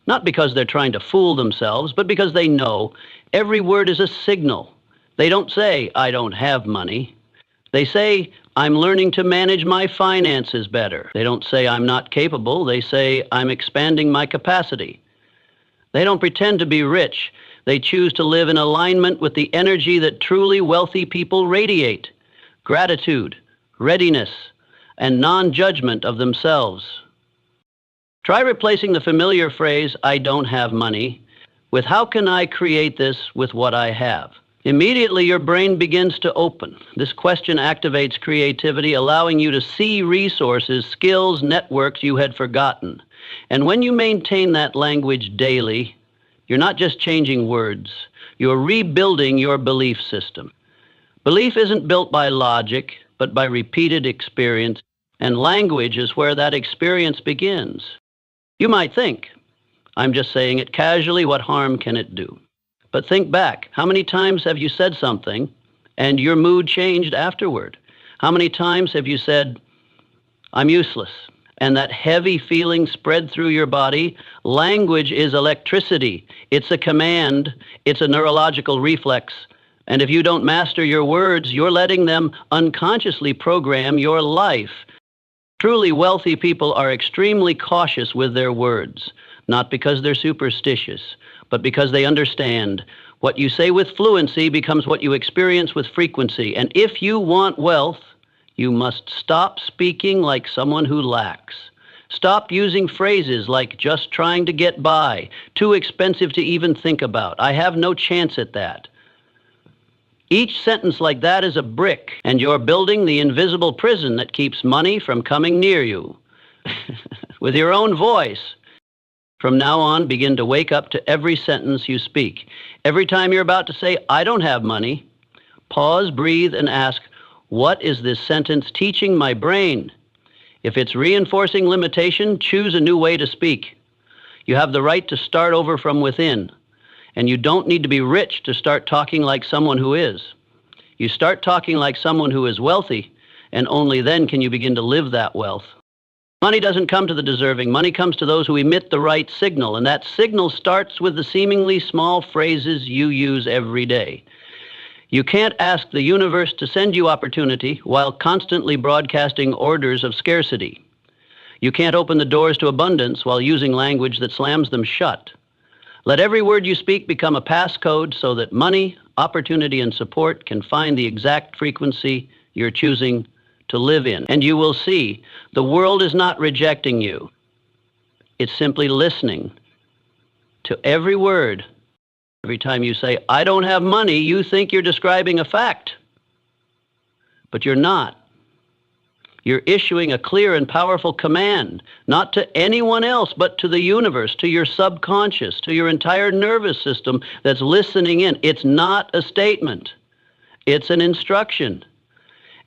Not because they're trying to fool themselves, but because they know every word is a signal. They don't say, "I don't have money." They say, "I'm learning to manage my finances better." They don't say, "I'm not capable." They say, "I'm expanding my capacity." They don't pretend to be rich. They choose to live in alignment with the energy that truly wealthy people radiate: gratitude, readiness, and non-judgment of themselves. Try replacing the familiar phrase, "I don't have money," with, "How can I create this with what I have?" Immediately, your brain begins to open. This question activates creativity, allowing you to see resources, skills, networks you had forgotten. And when you maintain that language daily, you're not just changing words, you're rebuilding your belief system. Belief isn't built by logic, but by repeated experience, and language is where that experience begins. You might think, "I'm just saying it casually, what harm can it do?" But think back, how many times have you said something and your mood changed afterward? How many times have you said, "I'm useless," and that heavy feeling spread through your body? Language is electricity. It's a command. It's a neurological reflex. And if you don't master your words, you're letting them unconsciously program your life. Truly wealthy people are extremely cautious with their words, not because they're superstitious, but because they understand what you say with fluency becomes what you experience with frequency. And if you want wealth, you must stop speaking like someone who lacks. Stop using phrases like "just trying to get by," "too expensive to even think about," "I have no chance at that." Each sentence like that is a brick, and you're building the invisible prison that keeps money from coming near you. With your own voice. From now on, begin to wake up to every sentence you speak. Every time you're about to say, "I don't have money," pause, breathe, and ask, "What is this sentence teaching my brain?" If it's reinforcing limitation, choose a new way to speak. You have the right to start over from within. And you don't need to be rich to start talking like someone who is. You start talking like someone who is wealthy, and only then can you begin to live that wealth. Money doesn't come to the deserving. Money comes to those who emit the right signal, and that signal starts with the seemingly small phrases you use every day. You can't ask the universe to send you opportunity while constantly broadcasting orders of scarcity. You can't open the doors to abundance while using language that slams them shut. Let every word you speak become a passcode so that money, opportunity, and support can find the exact frequency you're choosing to live in. And you will see the world is not rejecting you. It's simply listening to every word. Every time you say, "I don't have money," you think you're describing a fact. But you're not. You're issuing a clear and powerful command, not to anyone else, but to the universe, to your subconscious, to your entire nervous system that's listening in. It's not a statement. It's an instruction.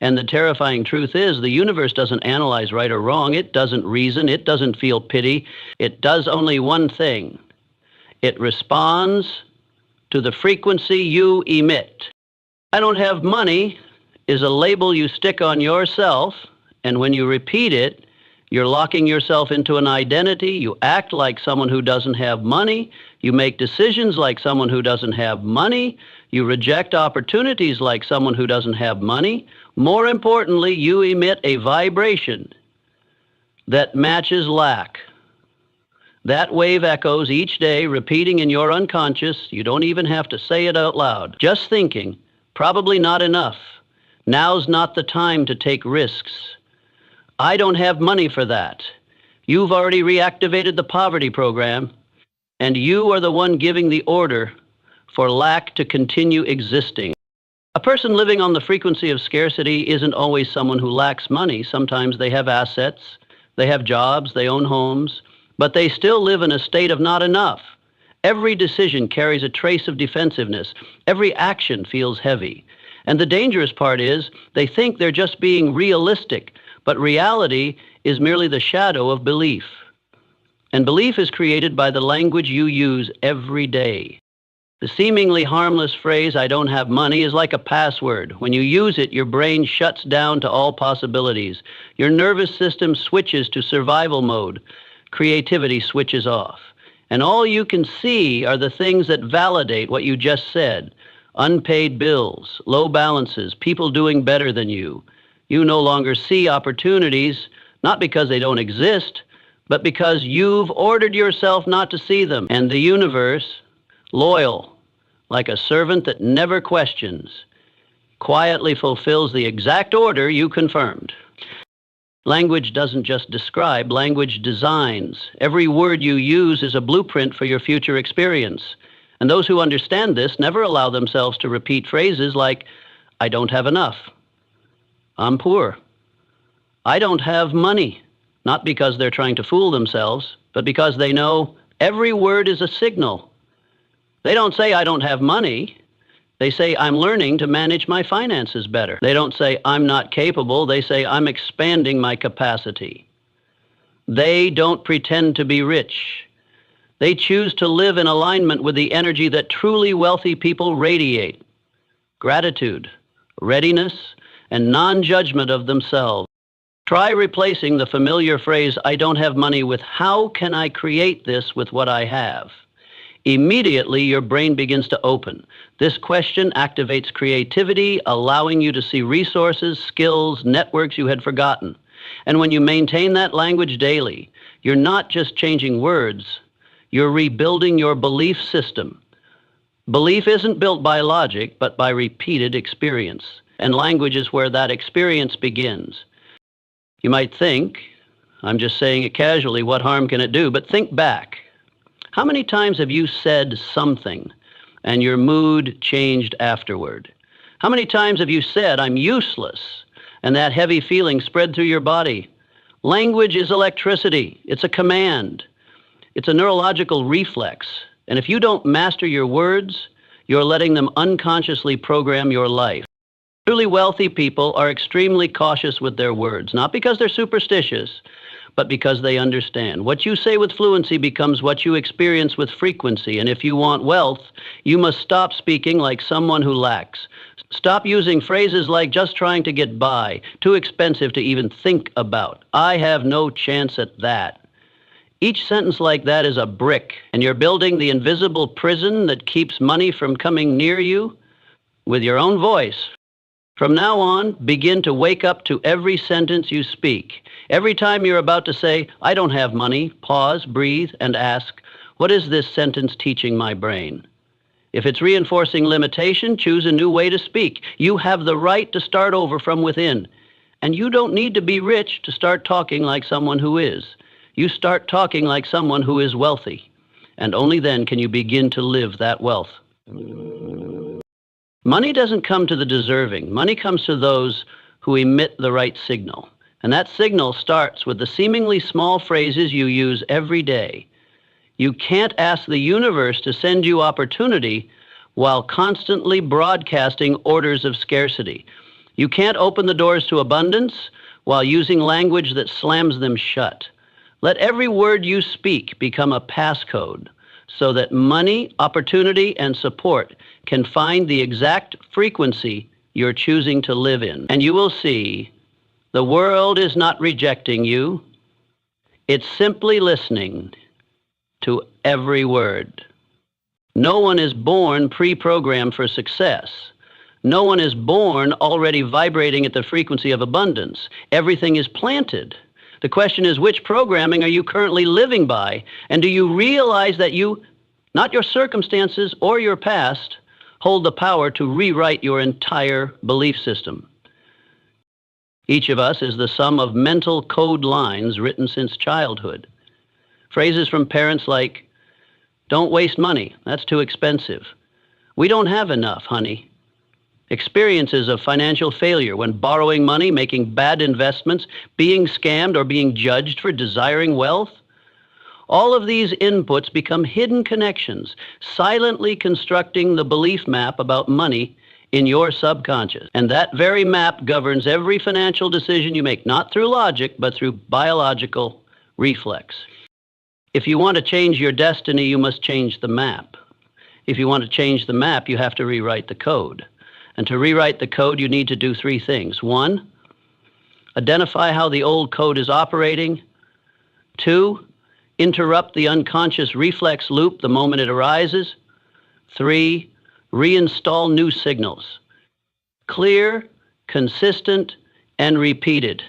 And the terrifying truth is the universe doesn't analyze right or wrong. It doesn't reason. It doesn't feel pity. It does only one thing. It responds to the frequency you emit. I don't have money is a label you stick on yourself, and when you repeat it, you're locking yourself into an identity. You act like someone who doesn't have money. You make decisions like someone who doesn't have money. You reject opportunities like someone who doesn't have money. More importantly, you emit a vibration that matches lack. That wave echoes each day, repeating in your unconscious. You don't even have to say it out loud. Just thinking, probably not enough. Now's not the time to take risks. I don't have money for that. You've already reactivated the poverty program, and you are the one giving the order for lack to continue existing. A person living on the frequency of scarcity isn't always someone who lacks money. Sometimes they have assets, they have jobs, they own homes, but they still live in a state of not enough. Every decision carries a trace of defensiveness. Every action feels heavy. And the dangerous part is they think they're just being realistic, but reality is merely the shadow of belief. And belief is created by the language you use every day. The seemingly harmless phrase, I don't have money, is like a password. When you use it, your brain shuts down to all possibilities. Your nervous system switches to survival mode. Creativity switches off. And all you can see are the things that validate what you just said. Unpaid bills, low balances, people doing better than you. You no longer see opportunities, not because they don't exist, but because you've ordered yourself not to see them. And the universe, loyal, like a servant that never questions, quietly fulfills the exact order you confirmed. Language doesn't just describe, language designs. Every word you use is a blueprint for your future experience. And those who understand this never allow themselves to repeat phrases like, I don't have enough. I'm poor. I don't have money. Not because they're trying to fool themselves, but because they know every word is a signal. They don't say, I don't have money. They say, I'm learning to manage my finances better. They don't say, I'm not capable. They say, I'm expanding my capacity. They don't pretend to be rich. They choose to live in alignment with the energy that truly wealthy people radiate. Gratitude, readiness, and non-judgment of themselves. Try replacing the familiar phrase, I don't have money, with how can I create this with what I have? Immediately, your brain begins to open. This question activates creativity, allowing you to see resources, skills, networks you had forgotten. And when you maintain that language daily, you're not just changing words, you're rebuilding your belief system. Belief isn't built by logic, but by repeated experience. And language is where that experience begins. You might think, I'm just saying it casually, what harm can it do? But think back. How many times have you said something and your mood changed afterward? How many times have you said, I'm useless, and that heavy feeling spread through your body? Language is electricity. It's a command. It's a neurological reflex. And if you don't master your words, you're letting them unconsciously program your life. Truly wealthy people are extremely cautious with their words, not because they're superstitious, but because they understand. What you say with fluency becomes what you experience with frequency. And if you want wealth, you must stop speaking like someone who lacks. Stop using phrases like just trying to get by, too expensive to even think about. I have no chance at that. Each sentence like that is a brick, and you're building the invisible prison that keeps money from coming near you with your own voice. From now on, begin to wake up to every sentence you speak. Every time you're about to say, I don't have money, pause, breathe, and ask, what is this sentence teaching my brain? If it's reinforcing limitation, choose a new way to speak. You have the right to start over from within. And you don't need to be rich to start talking like someone who is. You start talking like someone who is wealthy. And only then can you begin to live that wealth. Money doesn't come to the deserving. Money comes to those who emit the right signal. And that signal starts with the seemingly small phrases you use every day. You can't ask the universe to send you opportunity while constantly broadcasting orders of scarcity. You can't open the doors to abundance while using language that slams them shut. Let every word you speak become a passcode so that money, opportunity, and support can find the exact frequency you're choosing to live in. And you will see the world is not rejecting you. It's simply listening to every word. No one is born pre-programmed for success. No one is born already vibrating at the frequency of abundance. Everything is planted. The question is, which programming are you currently living by? And do you realize that you, not your circumstances or your past, hold the power to rewrite your entire belief system? Each of us is the sum of mental code lines written since childhood. Phrases from parents like, "Don't waste money, that's too expensive." "We don't have enough, honey." Experiences of financial failure when borrowing money, making bad investments, being scammed, or being judged for desiring wealth. All of these inputs become hidden connections, silently constructing the belief map about money in your subconscious. And that very map governs every financial decision you make, not through logic, but through biological reflex. If you want to change your destiny, you must change the map. If you want to change the map, you have to rewrite the code. And to rewrite the code, you need to do three things. 1, identify how the old code is operating. 2, interrupt the unconscious reflex loop the moment it arises. 3, reinstall new signals. Clear, consistent, and repeated.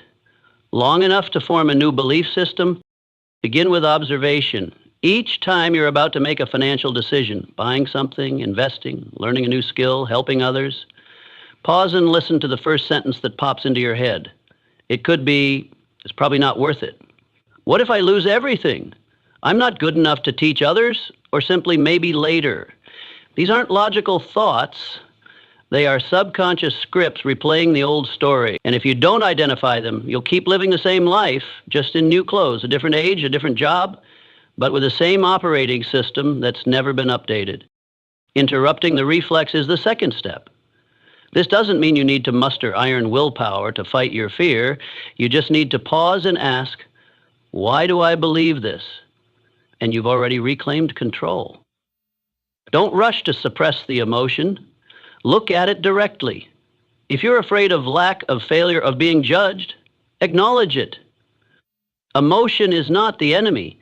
Long enough to form a new belief system. Begin with observation. Each time you're about to make a financial decision, buying something, investing, learning a new skill, helping others, pause and listen to the first sentence that pops into your head. It could be, "It's probably not worth it." "What if I lose everything? I'm not good enough to teach others," or simply "maybe later." These aren't logical thoughts. They are subconscious scripts replaying the old story. And if you don't identify them, you'll keep living the same life, just in new clothes, a different age, a different job, but with the same operating system that's never been updated. Interrupting the reflex is the second step. This doesn't mean you need to muster iron willpower to fight your fear. You just need to pause and ask, "Why do I believe this?" And you've already reclaimed control. Don't rush to suppress the emotion. Look at it directly. If you're afraid of lack, of failure, of being judged, acknowledge it. Emotion is not the enemy.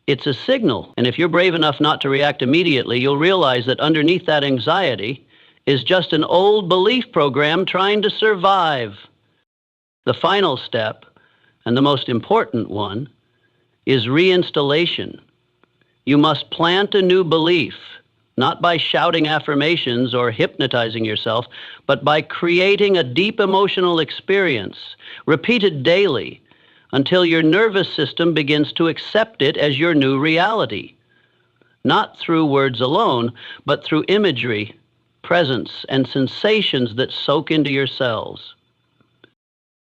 It's a signal. And if you're brave enough not to react immediately, you'll realize that underneath that anxiety is just an old belief program trying to survive. The final step, and the most important one, is reinstallation. You must plant a new belief, not by shouting affirmations or hypnotizing yourself, but by creating a deep emotional experience, repeated daily, until your nervous system begins to accept it as your new reality. Not through words alone, but through imagery, presence, and sensations that soak into your cells.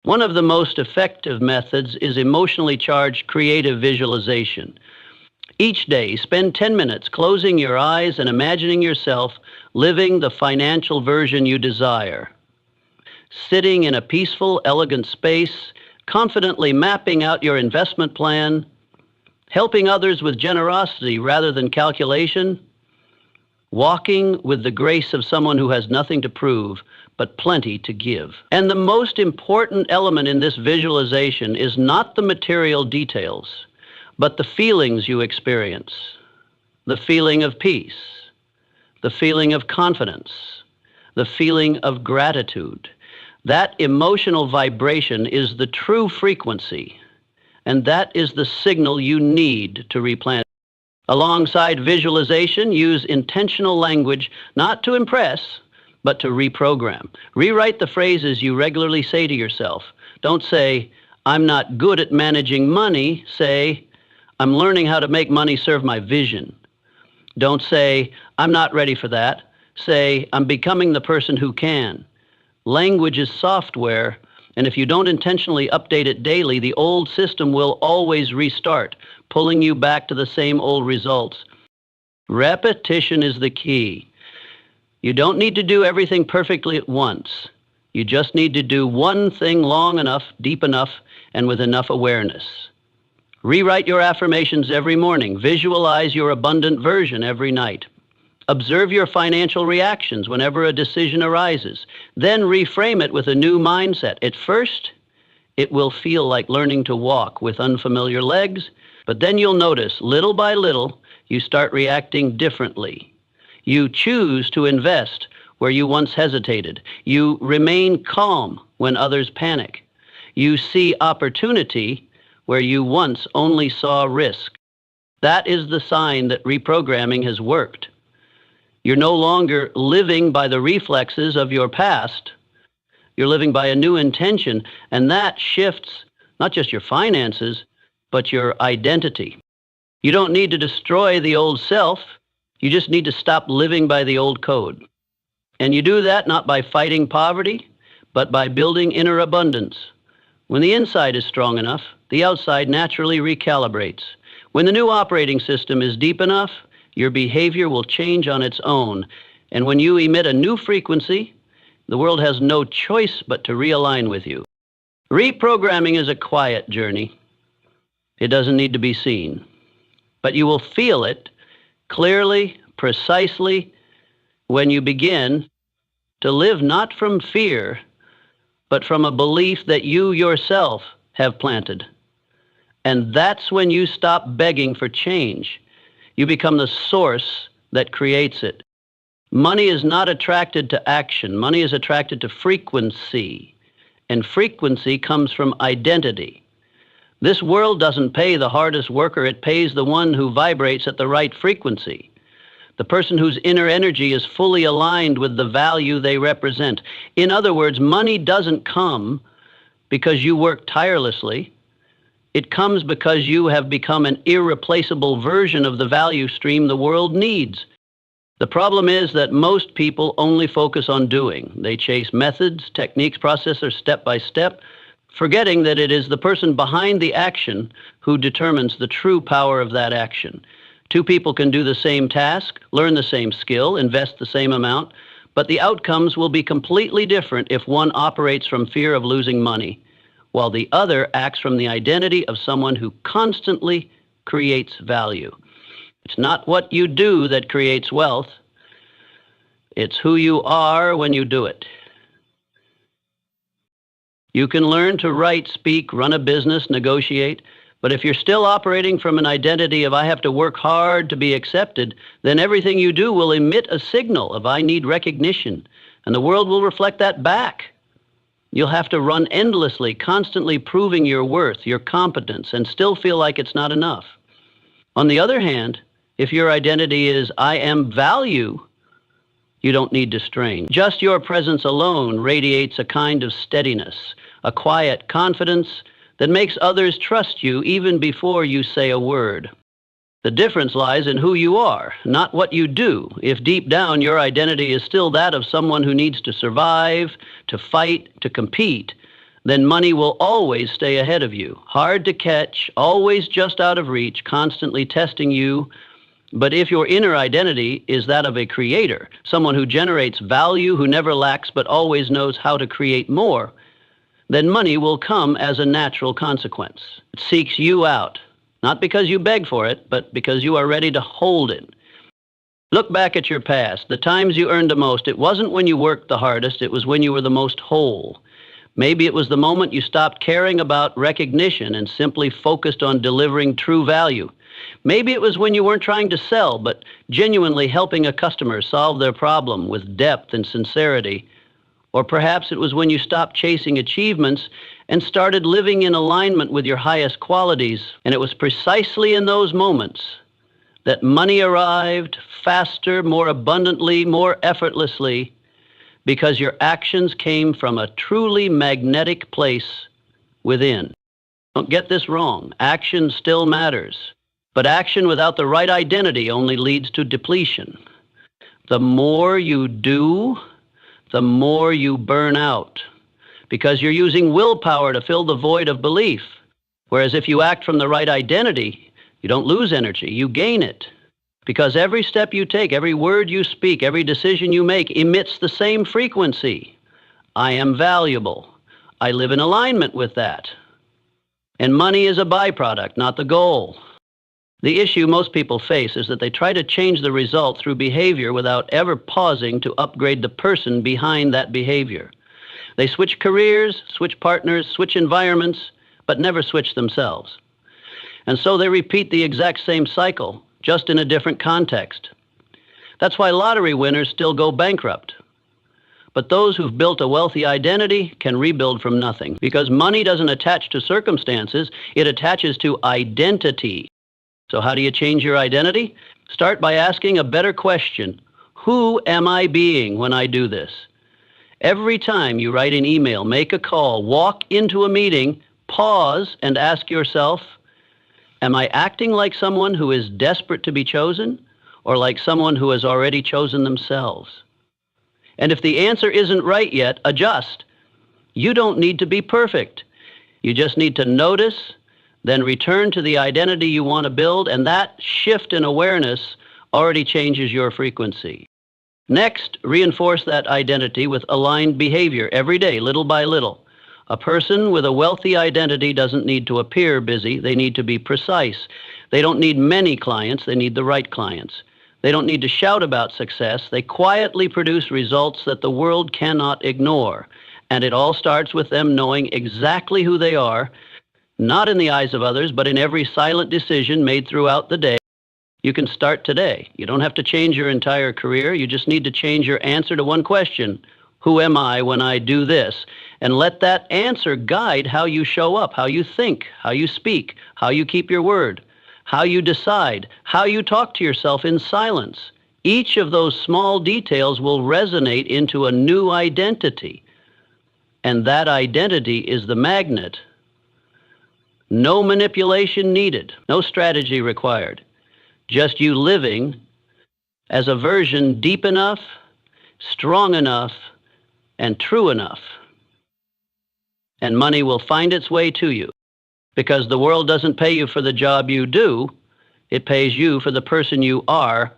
One of the most effective methods is emotionally charged creative visualization. Each day, spend 10 minutes closing your eyes and imagining yourself living the financial version you desire. Sitting in a peaceful, elegant space, confidently mapping out your investment plan, helping others with generosity rather than calculation, walking with the grace of someone who has nothing to prove but plenty to give. And the most important element in this visualization is not the material details, but the feelings you experience. The feeling of peace, the feeling of confidence, the feeling of gratitude. That emotional vibration is the true frequency, and that is the signal you need to replant. Alongside visualization, use intentional language not to impress, but to reprogram. Rewrite the phrases you regularly say to yourself. Don't say, "I'm not good at managing money." Say, "I'm learning how to make money serve my vision." Don't say, "I'm not ready for that." Say, "I'm becoming the person who can." Language is software, and if you don't intentionally update it daily, the old system will always restart, pulling you back to the same old results. Repetition is the key. You don't need to do everything perfectly at once. You just need to do one thing long enough, deep enough, and with enough awareness. Rewrite your affirmations every morning. Visualize your abundant version every night. Observe your financial reactions whenever a decision arises. Then reframe it with a new mindset. At first, it will feel like learning to walk with unfamiliar legs, but then you'll notice, little by little, you start reacting differently. You choose to invest where you once hesitated. You remain calm when others panic. You see opportunity where you once only saw risk. That is the sign that reprogramming has worked. You're no longer living by the reflexes of your past. You're living by a new intention, and that shifts not just your finances, but your identity. You don't need to destroy the old self. You just need to stop living by the old code. And you do that not by fighting poverty, but by building inner abundance. When the inside is strong enough, the outside naturally recalibrates. When the new operating system is deep enough, your behavior will change on its own. And when you emit a new frequency, the world has no choice but to realign with you. Reprogramming is a quiet journey. It doesn't need to be seen. But you will feel it clearly, precisely, when you begin to live not from fear, but from a belief that you yourself have planted. And that's when you stop begging for change. You become the source that creates it. Money is not attracted to action. Money is attracted to frequency. And frequency comes from identity. This world doesn't pay the hardest worker. It pays the one who vibrates at the right frequency. The person whose inner energy is fully aligned with the value they represent. In other words, money doesn't come because you work tirelessly. It comes because you have become an irreplaceable version of the value stream the world needs. The problem is that most people only focus on doing. They chase methods, techniques, processes step by step, forgetting that it is the person behind the action who determines the true power of that action. Two people can do the same task, learn the same skill, invest the same amount, but the outcomes will be completely different if one operates from fear of losing money, while the other acts from the identity of someone who constantly creates value. It's not what you do that creates wealth. It's who you are when you do it. You can learn to write, speak, run a business, negotiate, but if you're still operating from an identity of I have to work hard to be accepted, then everything you do will emit a signal of I need recognition, and the world will reflect that back. You'll have to run endlessly, constantly proving your worth, your competence, and still feel like it's not enough. On the other hand, if your identity is I am value, you don't need to strain. Just your presence alone radiates a kind of steadiness, a quiet confidence that makes others trust you even before you say a word. The difference lies in who you are, not what you do. If deep down your identity is still that of someone who needs to survive, to fight, to compete, then money will always stay ahead of you, hard to catch, always just out of reach, constantly testing you. But if your inner identity is that of a creator, someone who generates value, who never lacks but always knows how to create more, then money will come as a natural consequence. It seeks you out, not because you beg for it, but because you are ready to hold it. Look back at your past. The times you earned the most, it wasn't when you worked the hardest, it was when you were the most whole. Maybe it was the moment you stopped caring about recognition and simply focused on delivering true value. Maybe it was when you weren't trying to sell, but genuinely helping a customer solve their problem with depth and sincerity. Or perhaps it was when you stopped chasing achievements and started living in alignment with your highest qualities. And it was precisely in those moments that money arrived faster, more abundantly, more effortlessly, because your actions came from a truly magnetic place within. Don't get this wrong. Action still matters. But action without the right identity only leads to depletion. The more you do, the more you burn out, because you're using willpower to fill the void of belief. Whereas if you act from the right identity, you don't lose energy, you gain it. Because every step you take, every word you speak, every decision you make emits the same frequency. I am valuable. I live in alignment with that. And money is a byproduct, not the goal. The issue most people face is that they try to change the result through behavior without ever pausing to upgrade the person behind that behavior. They switch careers, switch partners, switch environments, but never switch themselves. And so they repeat the exact same cycle, just in a different context. That's why lottery winners still go bankrupt. But those who've built a wealthy identity can rebuild from nothing, because money doesn't attach to circumstances, it attaches to identity. So how do you change your identity? Start by asking a better question. Who am I being when I do this? Every time you write an email, make a call, walk into a meeting, pause and ask yourself, am I acting like someone who is desperate to be chosen, or like someone who has already chosen themselves? And if the answer isn't right yet, adjust. You don't need to be perfect. You just need to notice, then return to the identity you want to build, and that shift in awareness already changes your frequency. Next, reinforce that identity with aligned behavior every day, little by little. A person with a wealthy identity doesn't need to appear busy. They need to be precise. They don't need many clients. They need the right clients. They don't need to shout about success. They quietly produce results that the world cannot ignore. And it all starts with them knowing exactly who they are, not in the eyes of others, but in every silent decision made throughout the day. You can start today. You don't have to change your entire career. You just need to change your answer to one question. Who am I when I do this? And let that answer guide how you show up, how you think, how you speak, how you keep your word, how you decide, how you talk to yourself in silence. Each of those small details will resonate into a new identity. And that identity is the magnet. No manipulation needed, no strategy required. Just you living as a version deep enough, strong enough, and true enough. And money will find its way to you, because the world doesn't pay you for the job you do, it pays you for the person you are